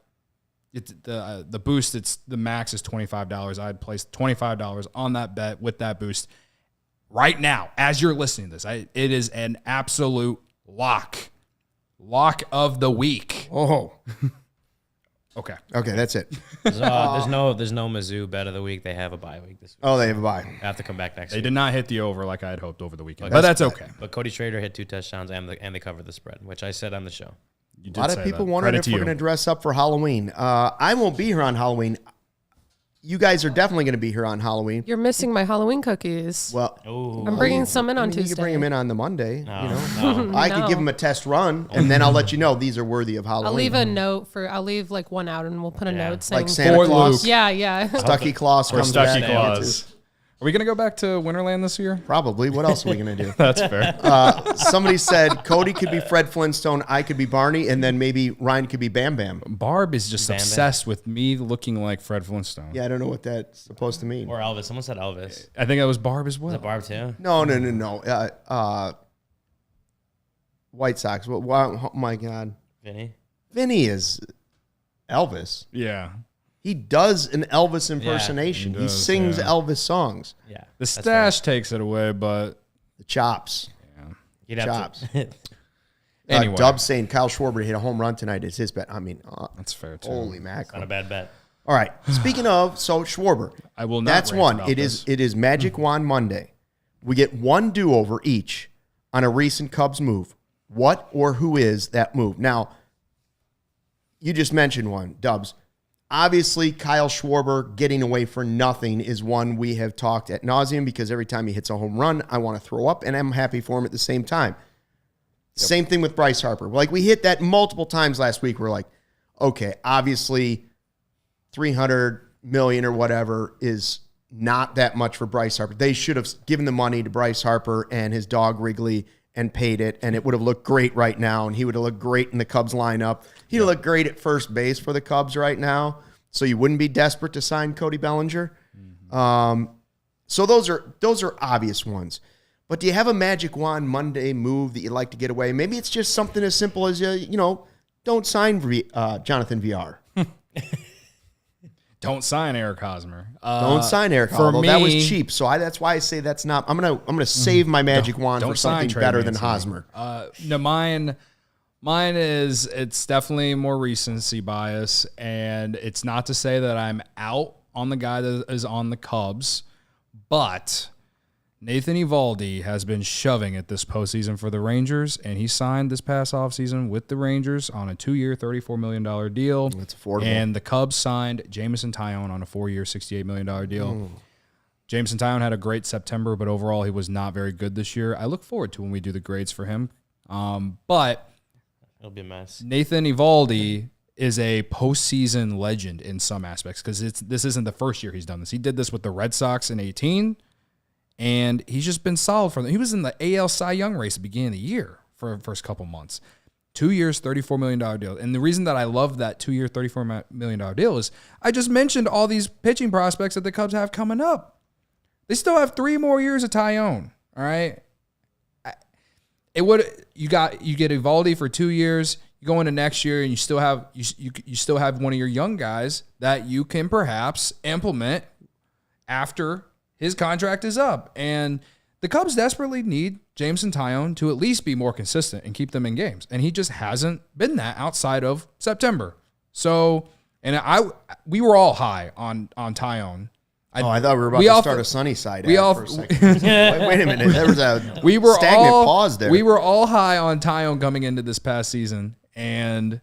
it's the boost. It's the max is $25. I'd place $25 on that bet with that boost right now as you're listening to this. It is an absolute lock of the week. Oh, okay, that's it. There's no Mizzou bet of the week. They have a bye week this week. Oh, they have a bye. I have to come back next week. They did not hit the over like I had hoped over the weekend, but that's okay. But Cody Schrader hit 2 touchdowns and they covered the spread, which I said on the show. A lot of people wondering if we're going to dress up for Halloween. I won't be here on Halloween. You guys are definitely going to be here on Halloween. You're missing my Halloween cookies. Well, I'm bringing some in on Tuesday. You can bring them in on the Monday. No. I could give them a test run, and then I'll let you know these are worthy of Halloween. I'll leave a note I'll leave like one out, and we'll put a note saying like Santa Claus. Yeah. Stucky Claus comes back. Claus. Are we going to go back to Winterland this year? Probably. What else are we going to do? That's fair. Somebody said Cody could be Fred Flintstone, I could be Barney, and then maybe Ryan could be Bam Bam. Barb is just Bam Bam. obsessed with me looking like Fred Flintstone. Yeah, I don't know what that's supposed to mean. Or Elvis. Someone said Elvis. I think that was Barb as well. Was it Barb too? No. White Sox. Oh, my God. Vinny is Elvis. Yeah. He does an Elvis impersonation. he He does, sings yeah. Elvis songs. Yeah. The stash takes it away, but The chops. You'd have Chops. to. Anyway. Dub's saying Kyle Schwarber hit a home run tonight. It's his bet. I mean, that's fair too. holy Not mackerel. a bad bet. All right. Speaking of, so Schwarber. I will not. That's rant one. about It this. is Magic Wand Monday. We get one do-over each on a recent Cubs move. What or who is that move? Now, you just mentioned one, Dubs. Obviously, Kyle Schwarber getting away for nothing is one we have talked ad nauseum because every time he hits a home run, I want to throw up, and I'm happy for him at the same time. Yep. Same thing with Bryce Harper. Like, we hit that multiple times last week. We're like, okay, obviously, $300 million or whatever is not that much for Bryce Harper. They should have given the money to Bryce Harper and his dog Wrigley and paid it, and it would have looked great right now, and he would have looked great in the Cubs lineup. He'd have looked great at first base for the Cubs right now, so you wouldn't be desperate to sign Cody Bellinger. So those are obvious ones. But do you have a Magic Wand Monday move that you'd like to get away? Maybe it's just something as simple as, don't sign Jonathan VR. Don't sign Eric Hosmer. Don't sign Eric. For Although me, that was cheap, so that's why I say that's not. I'm gonna save my Magic Wand for something Trey better than Mancini. Hosmer. No, mine is, it's definitely more recency bias, and it's not to say that I'm out on the guy that is on the Cubs, but Nathan Eovaldi has been shoving it this postseason for the Rangers, and he signed this past offseason with the Rangers on a 2-year, $34 million deal. That's affordable. And the Cubs signed Jameson Taillon on a 4-year, $68 million deal. Jameson Taillon had a great September, but overall he was not very good this year. I look forward to when we do the grades for him. But It'll be a mess. Nathan Eovaldi is a postseason legend in some aspects because this isn't the first year he's done this. He did this with the Red Sox in 2018. And he's just been solid for them. He was in the AL Cy Young race at the beginning of the year for the first couple months. 2 years, $34 million deal. And the reason that I love that 2-year, $34 million deal is I just mentioned all these pitching prospects that the Cubs have coming up. They still have 3 more years of Taillon. All right. You get Eovaldi for 2 years. You go into next year and you still have one of your young guys that you can perhaps implement after his contract is up. And the Cubs desperately need Jameson Taillon to at least be more consistent and keep them in games. And he just hasn't been that outside of September. So, and we were all high on Taillon. I thought we were about to start a sunny side ad for a second. Wait a minute. There was a stagnant pause there. We were all high on Taillon coming into this past season. And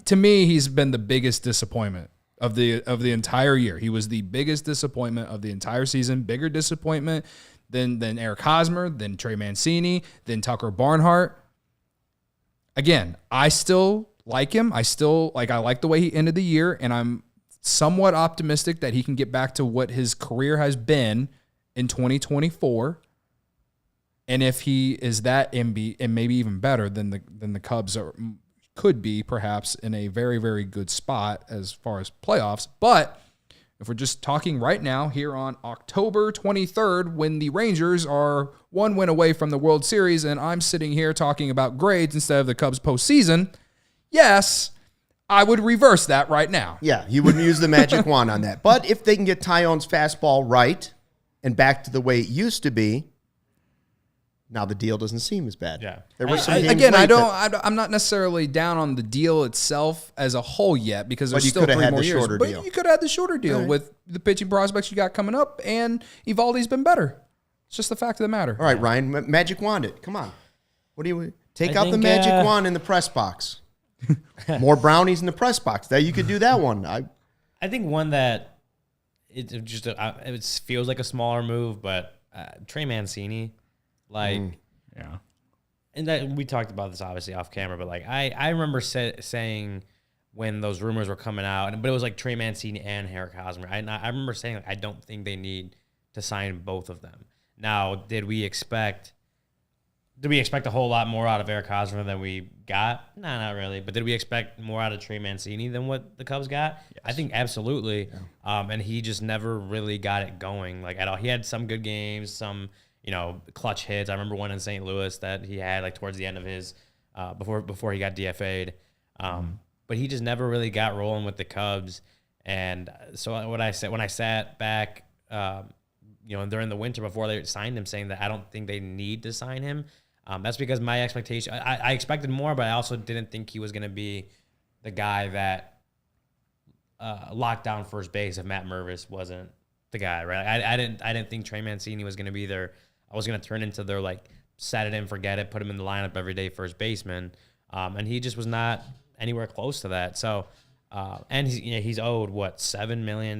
to me, he's been the biggest disappointment of the entire year. He was the biggest disappointment of the entire season, bigger disappointment than Eric Hosmer, than Trey Mancini, than Tucker Barnhart. Again, I still like him. I like the way he ended the year, and I'm somewhat optimistic that he can get back to what his career has been in 2024. And if he is that and maybe even better than the Cubs could be perhaps in a very, very good spot as far as playoffs. But if we're just talking right now here on October 23rd, when the Rangers are 1 win away from the World Series, and I'm sitting here talking about grades instead of the Cubs postseason, yes, I would reverse that right now. Yeah, you wouldn't use the magic wand on that. But if they can get Taillon's fastball right and back to the way it used to be, now the deal doesn't seem as bad. Yeah. There were some games again, late I'm not necessarily down on the deal itself as a whole yet because there's still 3 more years. But you could have had the shorter deal with the pitching prospects you got coming up, and Eovaldi's been better. It's just the fact of the matter. All right, Ryan, magic wand it. Come on. What do you take out the magic wand in the press box? More brownies in the press box. That you could do that one. I think one that it feels like a smaller move, but Trey Mancini. Yeah. And that we talked about this obviously off camera, but I remember saying when those rumors were coming out, but it was like Trey Mancini and Eric Hosmer. I remember saying I don't think they need to sign both of them. Now, did we expect a whole lot more out of Eric Hosmer than we got? No, not really. But did we expect more out of Trey Mancini than what the Cubs got? Yes. I think absolutely. Yeah. And he just never really got it going like at all. He had some good games, some clutch hits. I remember one in St. Louis that he had like towards the end of his before he got DFA'd. But he just never really got rolling with the Cubs. And so when I sat back, during the winter before they signed him, saying that I don't think they need to sign him. That's because my expectation, I expected more, but I also didn't think he was going to be the guy that locked down first base if Matt Mervis wasn't the guy, right? I didn't think Trey Mancini was going to be there. I was going to turn into their like set it and forget it, put him in the lineup every day first baseman, and he just was not anywhere close to that. So. And he's owed what, $7 million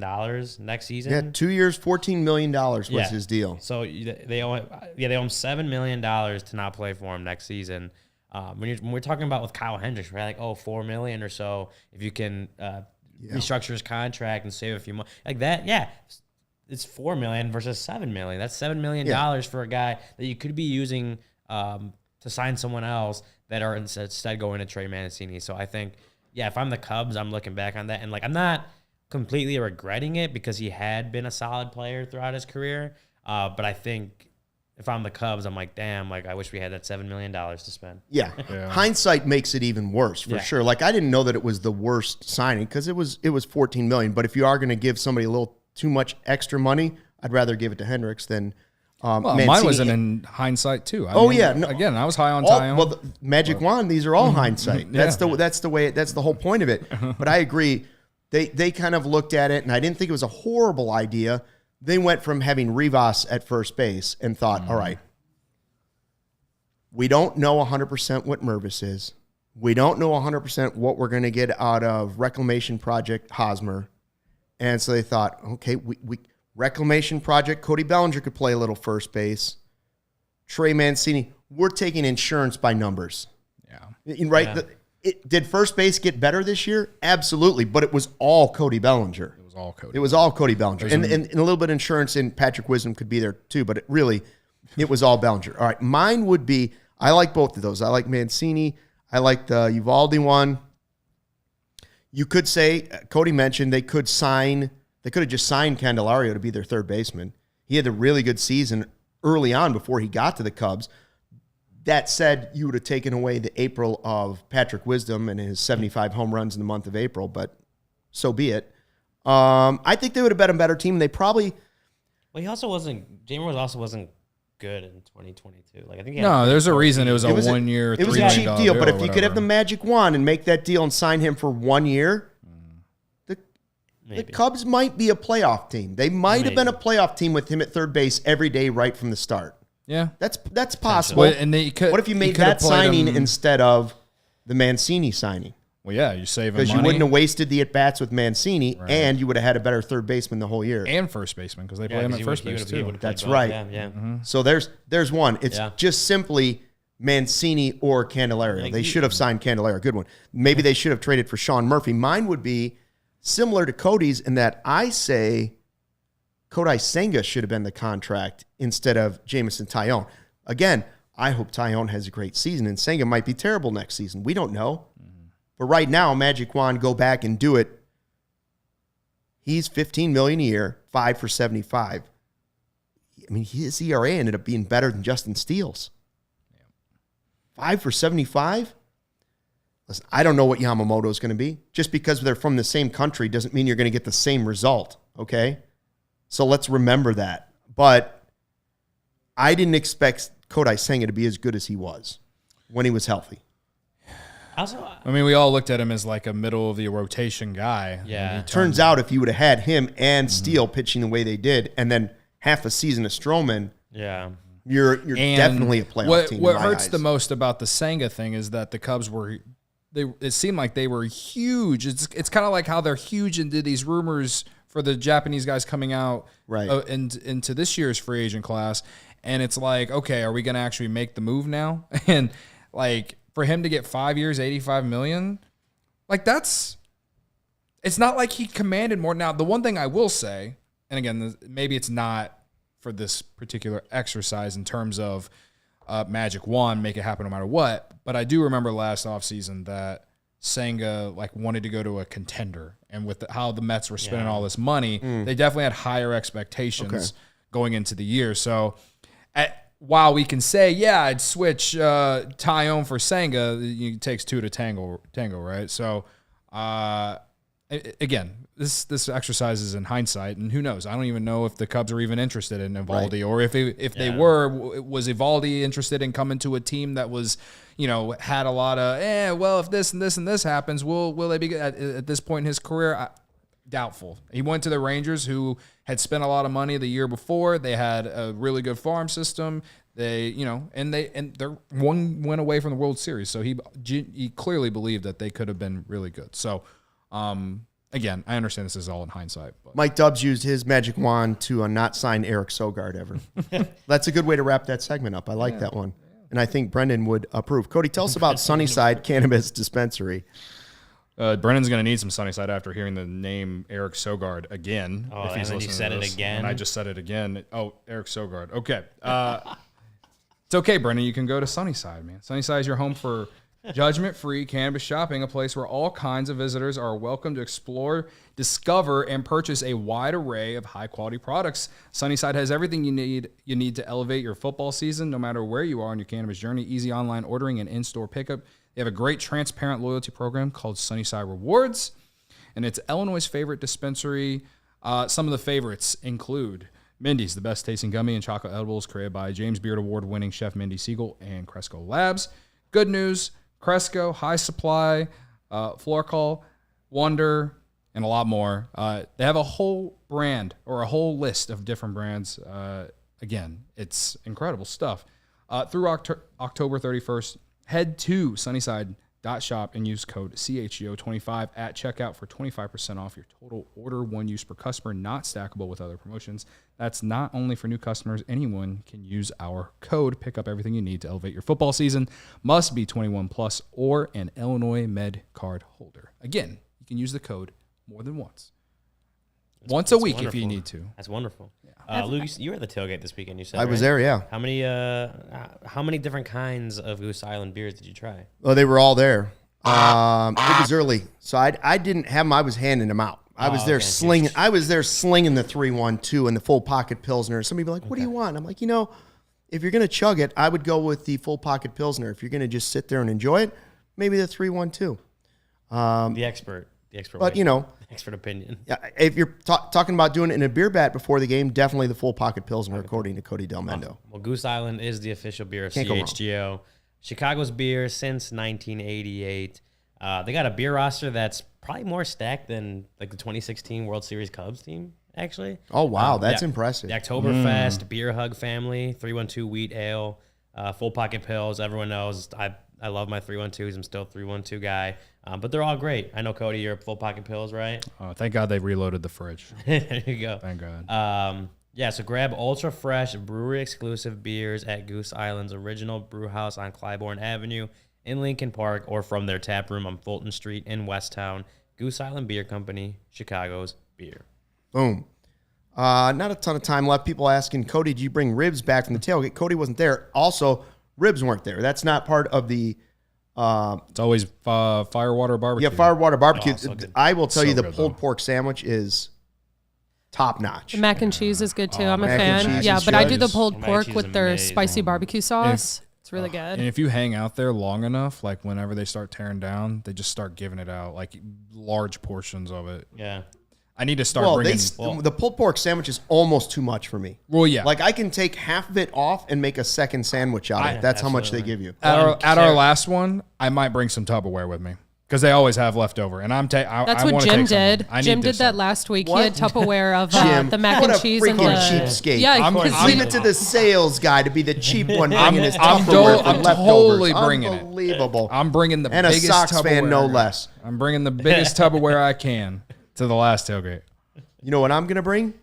next season? Yeah, 2 years, $14 million was his deal. So they owe him $7 million to not play for him next season. When we're talking about with Kyle Hendricks, we're like, $4 million or so if you can restructure his contract and save a few more like that. Yeah, it's $4 million versus $7 million. That's $7 million for a guy that you could be using to sign someone else that are instead going to Trey Mancini. So I think. Yeah, if I'm the Cubs, I'm looking back on that. And, I'm not completely regretting it because he had been a solid player throughout his career. But I think if I'm the Cubs, I'm like, damn, I wish we had that $7 million to spend. Yeah. Hindsight makes it even worse, for sure. I didn't know that it was the worst signing because it was $14 million. But if you are going to give somebody a little too much extra money, I'd rather give it to Hendricks than Mancini. Mine wasn't in hindsight too. I was high on Taillon. Well, the Magic Wand, these are all hindsight. That's the whole point of it. But I agree. They kind of looked at it, and I didn't think it was a horrible idea. They went from having Rivas at first base and thought, all right, we don't know 100% what Mervis is. We don't know 100% what we're going to get out of Reclamation Project Hosmer. And so they thought, okay, we Reclamation Project, Cody Bellinger could play a little first base. Trey Mancini, we're taking insurance by numbers. Yeah. Right? Yeah. Did first base get better this year? Absolutely, but it was all Cody Bellinger. It was all Cody Bellinger. And a little bit of insurance in Patrick Wisdom could be there too, but it was all Bellinger. All right, mine would be, I like both of those. I like Mancini. I like the Uvalde one. You could say, Cody mentioned they could have just signed Candelario to be their third baseman. He had a really good season early on before he got to the Cubs. That said, you would have taken away the April of Patrick Wisdom and his 75 home runs in the month of April, but so be it. I think they would have been a better team. They probably... Well, Jamer also wasn't good in 2022. I think there's a reason it was a 1 year, $3 million. It was a cheap deal, but if you could have the magic wand and make that deal and sign him for 1 year... The Cubs might be a playoff team. They might have been a playoff team with him at third base every day right from the start. Yeah. That's possible. Well, and what if you made that signing instead of the Mancini signing? Well, yeah, you're saving money. Because you wouldn't have wasted the at-bats with Mancini, and you would have had a better third baseman the whole year. And first baseman, because they play him at first base, too. That's right. Yeah. Mm-hmm. So there's one. It's just simply Mancini or Candelario. They should have signed Candelario. Good one. Maybe they should have traded for Sean Murphy. Mine would be similar to Cody's in that I say Kodai Senga should have been the contract instead of Jameson Taillon. Again, I hope Taillon has a great season, and Senga might be terrible next season. We don't know. Mm-hmm. But right now, Magic Wand, go back and do it. He's $15 million a year, 5 for 75. I mean, his ERA ended up being better than Justin Steele's. 5 for 75? Listen, I don't know what Yamamoto is going to be. Just because they're from the same country doesn't mean you're going to get the same result, okay? So let's remember that. But I didn't expect Kodai Senga to be as good as he was when he was healthy. Also, I mean, we all looked at him as like a middle-of-the-rotation guy. Yeah. Turns out if you would have had him and Steele pitching the way they did, and then half a season of Stroman, you're definitely a playoff team. What hurts the most about the Senga thing is that the Cubs were... It seemed like they were huge. It's kind of like how they're huge into these rumors for the Japanese guys coming out into this year's free agent class. And it's like, okay, are we going to actually make the move now? And for him to get 5 years, $85 million, it's not like he commanded more. Now, the one thing I will say, and again, maybe it's not for this particular exercise in terms of magic wand, make it happen no matter what. But I do remember last offseason that Senga wanted to go to a contender, and with how the Mets were spending all this money, they definitely had higher expectations going into the year. So while we can say, I'd switch Tyone for Senga, it takes two to tango, right? So again, this exercise is in hindsight, and who knows? I don't even know if the Cubs are even interested in Eovaldi, or if they were, was Eovaldi interested in coming to a team that was, had a lot of, if this and this and this happens, will they be good at this point in his career? Doubtful. He went to the Rangers, who had spent a lot of money the year before. They had a really good farm system. They, and they're one win away from the World Series. So he clearly believed that they could have been really good. So, again, I understand this is all in hindsight. But. Mike Dubs used his magic wand to not sign Eric Sogard ever. That's a good way to wrap that segment up. I like that one. And I think Brendan would approve. Cody, tell us about Sunnyside Cannabis Dispensary. Brendan's going to need some Sunnyside after hearing the name Eric Sogard again. Oh, if he's and then you said it again. And I just said it again. Oh, Eric Sogard. Okay. It's okay, Brendan. You can go to Sunnyside, man. Sunnyside is your home for judgment-free cannabis shopping, a place where all kinds of visitors are welcome to explore, discover, and purchase a wide array of high-quality products. Sunnyside has everything you need to elevate your football season, no matter where you are on your cannabis journey. Easy online ordering and in-store pickup. They have a great transparent loyalty program called Sunnyside Rewards, and it's Illinois' favorite dispensary. Some of the favorites include Mindy's, the best tasting gummy and chocolate edibles created by James Beard Award-winning chef Mindy Siegel and Cresco Labs. Good news, Cresco, High Supply, Florcall, Wonder, and a lot more. They have a whole brand or a whole list of different brands. Again, it's incredible stuff. Through October 31st, head to sunnyside.shop and use code CHGO25 at checkout for 25% off your total order. One use per customer, not stackable with other promotions. That's not only for new customers. Anyone can use our code. Pick up everything you need to elevate your football season. Must be 21 plus or an Illinois Med card holder. Again, you can use the code more than once. Once a week wonderful. If you need to. That's wonderful. Yeah. Luke, you were at the tailgate this weekend. You said I was there. Yeah. How many different kinds of Goose Island beers did you try? Oh, they were all there. It was early, so I didn't have them. I was handing them out. I was there slinging the 3-1-2 and the full pocket Pilsner. Somebody be like, "What do you want?" I'm like, if you're gonna chug it, I would go with the full pocket Pilsner. If you're gonna just sit there and enjoy it, maybe the 3-1-2. The expert, but expert opinion. Yeah, if you're talking about doing it in a beer bat before the game, definitely the full pocket Pilsner, according to Cody Delmendo. Well, Goose Island is the official beer of CHGO. Chicago's beer since 1988. They got a beer roster that's probably more stacked than the 2016 World Series Cubs team, actually. Oh, wow. That's impressive. The Oktoberfest, Beer Hug family, 312 Wheat Ale, Full Pocket Pills. Everyone knows I love my 312s. I'm still a 312 guy. But they're all great. I know, Cody, you're Full Pocket Pills, right? Oh, thank God they reloaded the fridge. There you go. Thank God. So grab ultra fresh brewery exclusive beers at Goose Island's original brew house on Clybourne Avenue in Lincoln Park, or from their tap room on Fulton Street in Westtown. Goose Island Beer Company, Chicago's beer. Boom. Not a ton of time left. People asking, Cody, did you bring ribs back from the tailgate? Cody wasn't there. Also, ribs weren't there. That's not part of the... it's always Firewater Barbecue. Yeah, Firewater Barbecue. So I will tell you the pulled pork sandwich is top notch. The mac and cheese is good too. I'm a fan. Yeah, but I do the pulled pork with their spicy barbecue sauce. It's really good. And if you hang out there long enough, whenever they start tearing down, they just start giving it out, large portions of it. Yeah. I need to start bringing... the pulled pork sandwich is almost too much for me. Well, yeah. I can take half of it off and make a second sandwich out of it. That's how much they give you. At our last one, I might bring some Tupperware with me. Because they always have leftover, and that's what Jim did. Jim did that last week. What? He had Tupperware of the mac and cheese and the cheapskate. Yeah, leave it to the sales guy to be the cheap one bringing his Tupperware. I'm totally bringing it. Unbelievable. I'm bringing the and biggest a Sox Tupperware. Fan, no less. I'm bringing the biggest Tupperware I can to the last tailgate. You know what I'm gonna bring?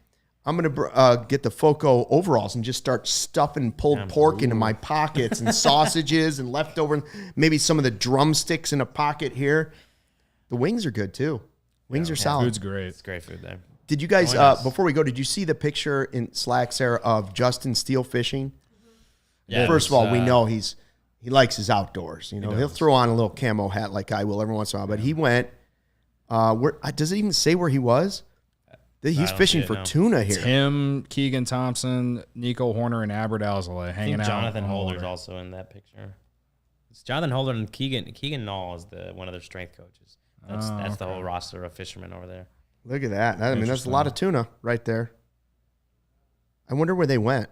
I'm going to get the Foco overalls and just start stuffing pulled pork into my pockets and sausages and leftover, maybe some of the drumsticks in a pocket here. The wings are good, too. Wings are solid. Food's great. It's great food there. Did you guys, before we go, did you see the picture in Slack, Sarah, of Justin Steele fishing? Yeah, First of all, we know he likes his outdoors. You know, he'll throw on a little camo hat like I will every once in a while. But he went, does it even say where he was? He's fishing for tuna here. It's him, Keegan Thompson, Nico Horner, and Albert Alzolay hanging out. Jonathan Holder's also in that picture. It's Jonathan Holder and Keegan Knoll is one of their strength coaches. That's the whole roster of fishermen over there. Look at that. I mean, that's a lot of tuna right there. I wonder where they went.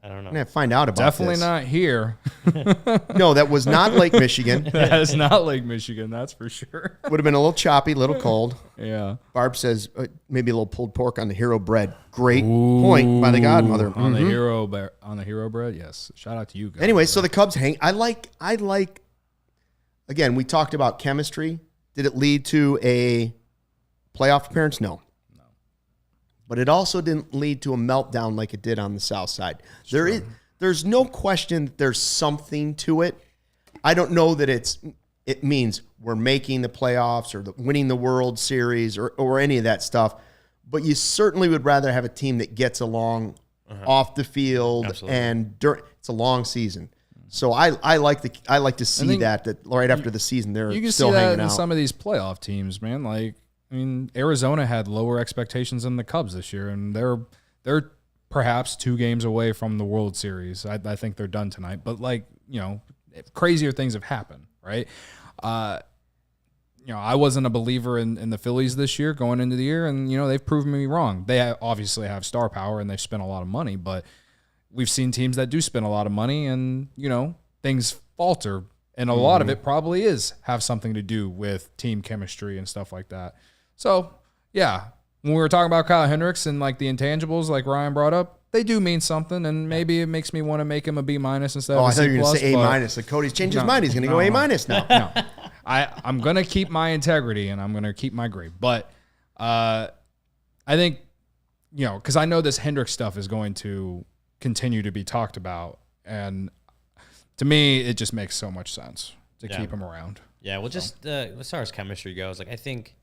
I don't know. I'm going to find out about Definitely this. not here. No, that was not Lake Michigan. That is not Lake Michigan, that's for sure. Would have been a little choppy, a little cold. Yeah. Barb says maybe a little pulled pork on the hero bread. Great point by the godmother. On the hero bread, yes. Shout out to you guys. Anyway, so the Cubs hang. I like. Again, we talked about chemistry. Did it lead to a playoff appearance? No. But it also didn't lead to a meltdown like it did on the South Side. There's no question that there's something to it. I don't know that it means we're making the playoffs or winning the World Series or any of that stuff. But you certainly would rather have a team that gets along off the field. Absolutely. And it's a long season. So I like to see that right after the season they're you can still see that hanging in out. some of these playoff teams, man. Like, I mean, Arizona had lower expectations than the Cubs this year, and they're perhaps 2 games away from the World Series. I think they're done tonight, but crazier things have happened, right? I wasn't a believer in the Phillies this year going into the year, and they've proven me wrong. They obviously have star power and they've spent a lot of money, but we've seen teams that do spend a lot of money, and things falter, and a lot of it probably have something to do with team chemistry and stuff like that. So, yeah, when we were talking about Kyle Hendricks and like the intangibles, like Ryan brought up, they do mean something, and maybe it makes me want to make him a B- instead of a C+. I thought you were going to say A-. Like Cody's changed his mind. He's going to go A- now. No, I'm going to keep my integrity, and I'm going to keep my grade. But I think, because I know this Hendricks stuff is going to continue to be talked about, and to me, it just makes so much sense to keep him around. Yeah, well, just as far as chemistry goes, I think,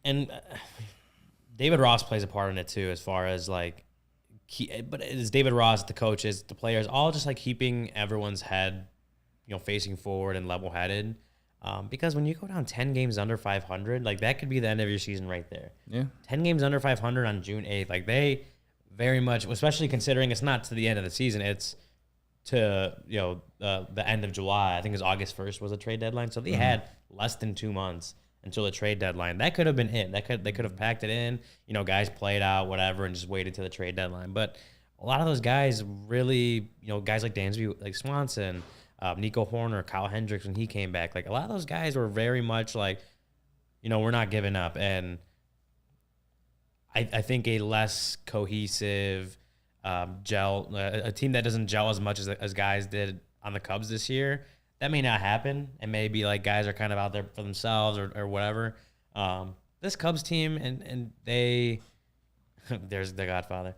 and David Ross plays a part in it too, as far as but it's David Ross, the coaches, the players, all just keeping everyone's head, facing forward and level-headed. Because when you go down 10 games under 500, that could be the end of your season right there. Yeah, 10 games under 500 on June 8th, they very much, especially considering it's not to the end of the season, it's to the end of July. I think it's August 1st was a trade deadline, so they had less than 2 months until the trade deadline. That could have been it. They could have packed it in. Guys played out whatever and just waited till the trade deadline. But a lot of those guys really, guys like Dansby, like Swanson, Nico Horner, Kyle Hendricks when he came back, a lot of those guys were very much we're not giving up. And I think a less cohesive gel, a team that doesn't gel as much as guys did on the Cubs this year, that may not happen. And maybe guys are kind of out there for themselves or whatever. This Cubs team and they, there's the Godfather.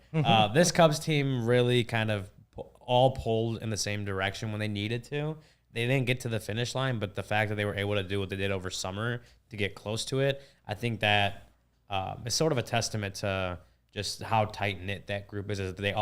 This Cubs team really kind of all pulled in the same direction when they needed to. They didn't get to the finish line, but the fact that they were able to do what they did over summer to get close to it, I think that is sort of a testament to just how tight-knit that group is. They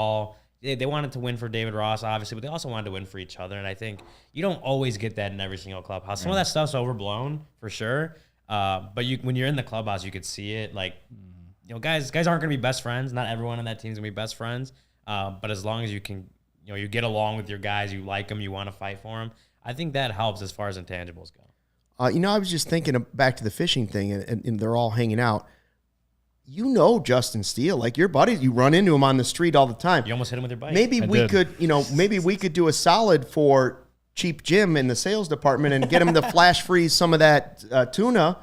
wanted to win for David Ross, obviously, but they also wanted to win for each other. And I think you don't always get that in every single clubhouse. Some of that stuff's overblown, for sure. But when you're in the clubhouse, you could see it. Guys aren't going to be best friends. Not everyone on that team is going to be best friends. But as long as you can, you get along with your guys, you like them, you want to fight for them, I think that helps as far as intangibles go. I was just thinking back to the fishing thing, and they're all hanging out. Justin Steele, your buddies, you run into him on the street all the time. You almost hit him with your bike. Maybe we could do a solid for Cheap Jim in the sales department and get him to flash freeze some of that tuna.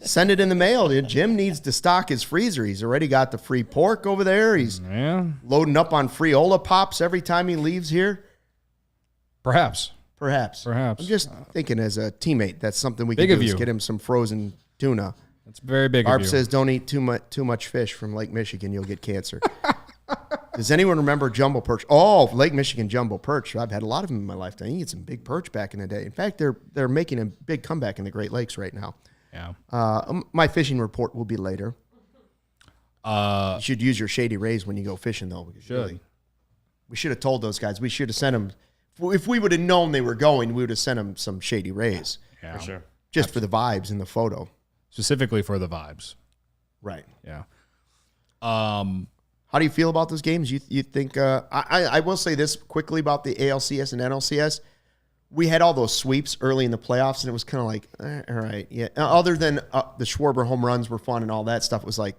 Send it in the mail. Jim needs to stock his freezer. He's already got the free pork over there. He's loading up on Friola Pops every time he leaves here. Perhaps. I'm just thinking as a teammate, that's something we could do is get him some frozen tuna. That's very big Barb of you. says, don't eat too much fish from Lake Michigan. You'll get cancer. Does anyone remember jumbo perch? Oh, Lake Michigan jumbo perch. I've had a lot of them in my lifetime. You get some big perch back in the day. In fact, they're making a big comeback in the Great Lakes right now. Yeah. My fishing report will be later. You should use your Shady Rays when you go fishing, though. We should have told those guys. We should have sent them. If we would have known they were going, we would have sent them some Shady Rays. Yeah. For sure. Just for the vibes in the photo. Specifically for the vibes. Right. Yeah. How do you feel about those games? You think I will say this quickly about the ALCS and NLCS. We had all those sweeps early in the playoffs, and it was kind of like, all right, yeah. Other than the Schwarber home runs were fun and all that stuff, it was a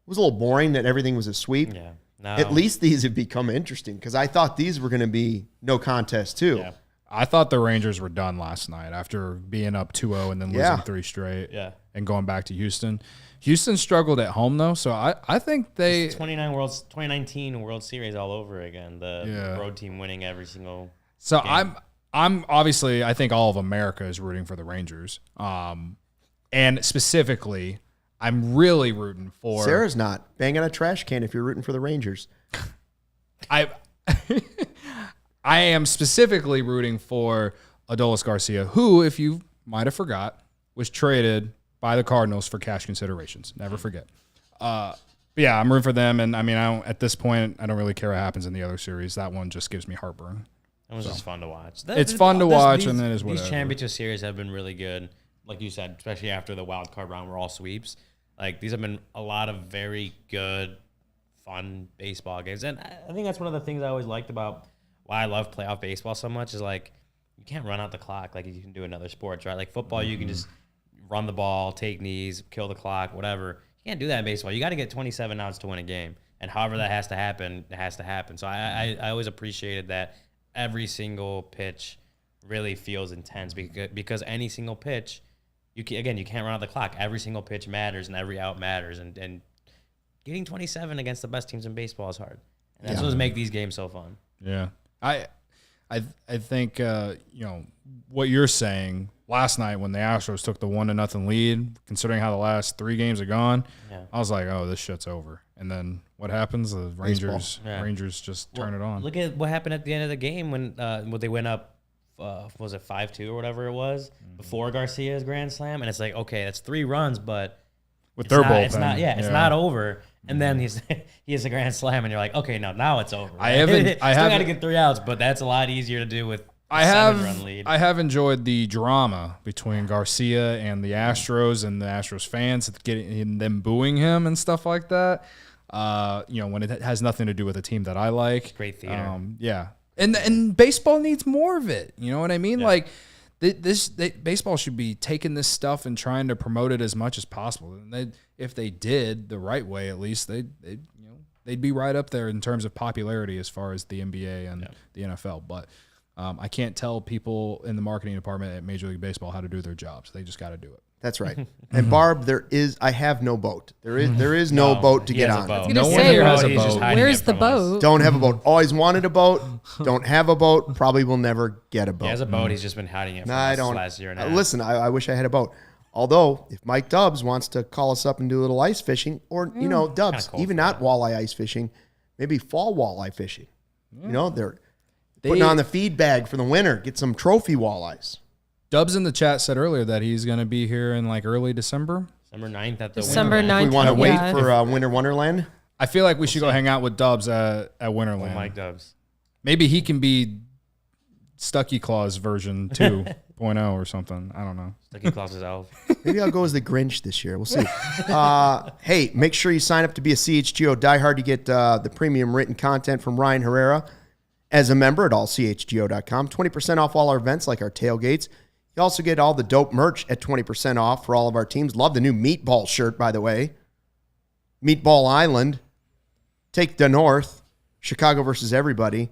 little boring that everything was a sweep. Yeah. No. At least these have become interesting because I thought these were going to be no contest too. Yeah. I thought the Rangers were done last night after being up 2-0 and then losing 3 straight. Yeah. And going back to Houston. Houston struggled at home though, so I think they 2019 World Series all over again. The road team winning every single. So game. I'm obviously I think all of America is rooting for the Rangers. And specifically, I'm really rooting for Sarah's not. Bang on a trash can if you're rooting for the Rangers. I am specifically rooting for Adolis Garcia, who, if you might have forgot, was traded by the Cardinals for cash considerations. Never forget. But yeah, I'm rooting for them, and I mean, at this point, I don't really care what happens in the other series. That one just gives me heartburn. It was just fun to watch. It's fun to watch, and then is whatever. These championship series have been really good, like you said, especially after the wild card round were all sweeps. Like these have been a lot of very good, fun baseball games, and I think that's one of the things I always liked about why I love playoff baseball so much is like you can't run out the clock like you can do in other sports, right? Like football, you can just run the ball, take knees, kill the clock, whatever. You can't do that in baseball. You got to get 27 outs to win a game, and however that has to happen, it has to happen. So I always appreciated that every single pitch really feels intense because any single pitch, you can't run out the clock. Every single pitch matters, and every out matters, and getting 27 against the best teams in baseball is hard. And that's what makes these games so fun. Yeah, I think what you're saying last night when the Astros took the 1-0 lead, considering how the last 3 games have gone, I was like, oh, this shit's over. And then what happens? The Rangers just turn it on. Look at what happened at the end of the game when they went up. Was it 5-2 or whatever it was before Garcia's grand slam? And it's like, okay, that's 3 runs, but with their bullpen, it's not over. And then he has a grand slam, and you're like, okay, now it's over. I haven't got to get 3 outs, but that's a lot easier to do with a 7-run lead. I have enjoyed the drama between Garcia and the Astros and the Astros fans, getting them booing him and stuff like that. When it has nothing to do with a team that I like. Great theater. Yeah. And baseball needs more of it. You know what I mean? Yeah. Like baseball should be taking this stuff and trying to promote it as much as possible. And if they did the right way, at least they'd be right up there in terms of popularity as far as the NBA and the NFL. But I can't tell people in the marketing department at Major League Baseball how to do their jobs. They just got to do it. That's right. And Barb, I have no boat. There is no boat to get on. No one here has a boat. Where's the boat? Don't have a boat. Always wanted a boat. Don't have a boat. Probably will never get a boat. He has a boat. He's just been hiding it for the last year and a half. Listen, I wish I had a boat. Although, if Mike Dubs wants to call us up and do a little ice fishing, or, Dubs, even not walleye ice fishing, maybe fall walleye fishing. They're putting on the feed bag for the winter. Get some trophy walleyes. Dubs in the chat said earlier that he's going to be here in like early December. December 9th at the December 9th. We want to wait for Winter Wonderland. I feel like we should go hang out with Dubs at Winterland. Mike Dubs. Maybe he can be Stucky Claus version 2.0 or something. I don't know. Stucky Claus is elf. Maybe I'll go as the Grinch this year. We'll see. Hey, make sure you sign up to be a CHGO diehard to get the premium written content from Ryan Herrera as a member at allchgo.com. 20% off all our events like our tailgates. You also get all the dope merch at 20% off for all of our teams. Love the new Meatball shirt, by the way. Meatball Island. Take the North. Chicago versus everybody.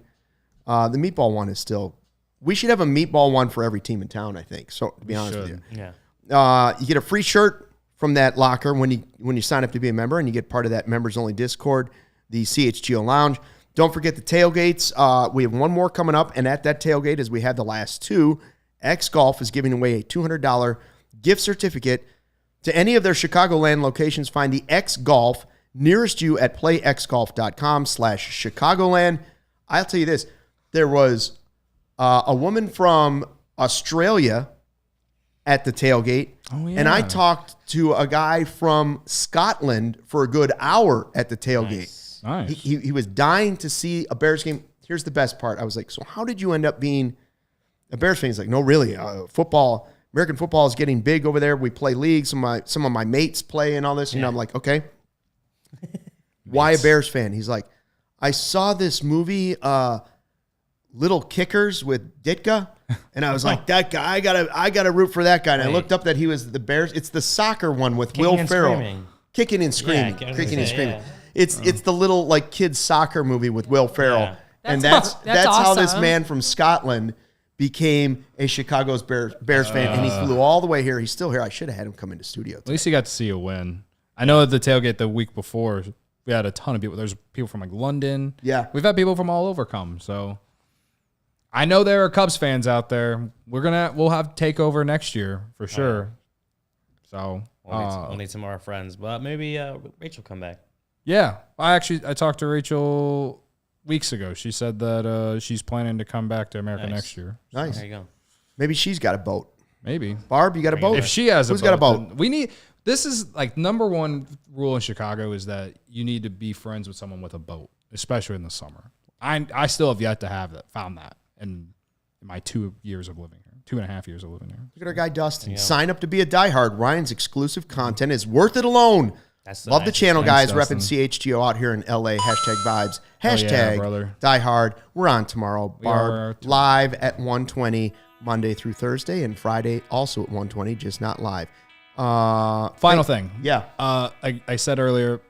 The Meatball one is still... We should have a Meatball one for every team in town, I think. So, to be honest with you. Yeah. You get a free shirt from that locker when you sign up to be a member, and you get part of that members-only Discord, the CHGO Lounge. Don't forget the tailgates. We have one more coming up, and at that tailgate, as we had the last 2, X Golf is giving away a $200 gift certificate to any of their Chicagoland locations. Find the X Golf nearest you at playxgolf.com/Chicagoland. I'll tell you this. There was a woman from Australia at the tailgate. Oh, yeah. And I talked to a guy from Scotland for a good hour at the tailgate. Nice. He was dying to see a Bears game. Here's the best part. I was like, so how did you end up being a Bears fan? He's like, no, really. American football is getting big over there. We play leagues. Some of my mates play and all this. You know, I'm like, okay. Why a Bears fan? He's like, I saw this movie, Little Kickers with Ditka. And I was like, that guy, I gotta root for that guy. And I looked up that he was the Bears. It's the soccer one with Will Ferrell. Kicking and screaming. Yeah. It's the little like kids soccer movie with Will Ferrell. Yeah. That's awesome. how this man from Scotland became a Chicago's Bears fan, and he flew all the way here. He's still here. I should have had him come into studio today. At least he got to see a win. I know at the tailgate the week before, we had a ton of people. There's people from like London. Yeah. We've had people from all over come. So I know there are Cubs fans out there. We'll have takeover next year for sure. So We'll need some more friends, but maybe Rachel come back. Yeah. I talked to Rachel weeks ago. She said that she's planning to come back to America next year. Nice. There you go. Maybe she's got a boat. Maybe. Barb, you got a boat? If she has Who's got a boat? We need. This is like number one rule in Chicago is that you need to be friends with someone with a boat, especially in the summer. I still have yet to found that in my 2 years of living here, 2.5 years of living here. Look at our guy Dustin. Yeah. Sign up to be a diehard. Ryan's exclusive content is worth it alone. Love the channel, guys. Repping CHGO out here in LA. Hashtag vibes. Hashtag diehard. We're on tomorrow. Barb live at 1:20 Monday through Thursday, and Friday also at 1:20, just not live. Final thing. Yeah. I said earlier,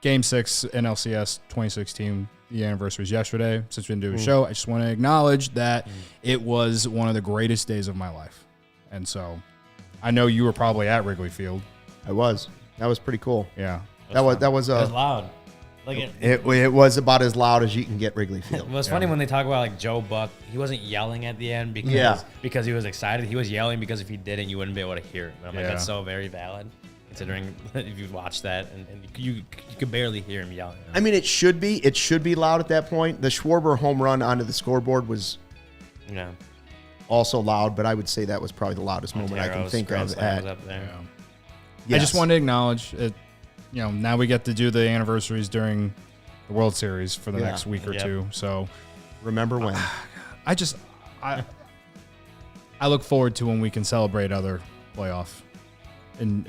Game 6 NLCS 2016, the anniversary was yesterday. Since we didn't do a show, I just want to acknowledge that it was one of the greatest days of my life. And so I know you were probably at Wrigley Field. I was. That was pretty cool. Yeah. That was it was loud. Like it was about as loud as you can get Wrigley Field. It was funny when they talk about like Joe Buck. He wasn't yelling at the end because he was excited. He was yelling because if he didn't, you wouldn't be able to hear it. And I'm like, that's so very valid, considering if you watch that and you could barely hear him yelling. I mean, it should be loud at that point. The Schwarber home run onto the scoreboard was also loud, but I would say that was probably the loudest moment I can think of. Up there. Yes. I just wanted to acknowledge it. You know, now we get to do the anniversaries during the World Series for the next week or two. So remember when? I look forward to when we can celebrate other playoff in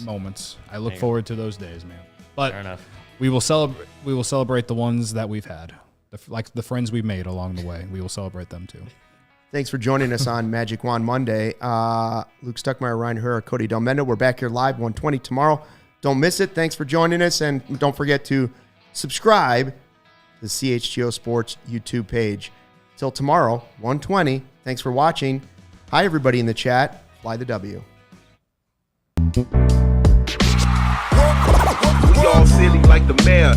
moments. I look forward to those days, man. But fair enough. We will celebrate the ones that we've had, like the friends we've made along the way. We will celebrate them too. Thanks for joining us on Magic Wand Monday. Luke Stuckmeyer, Ryan Herrera, Cody Delmendo. We're back here live 1:20 tomorrow. Don't miss it. Thanks for joining us. And don't forget to subscribe to the CHGO Sports YouTube page. Till tomorrow, 1:20. Thanks for watching. Hi, everybody in the chat. Fly the W. We all silly like the mayor.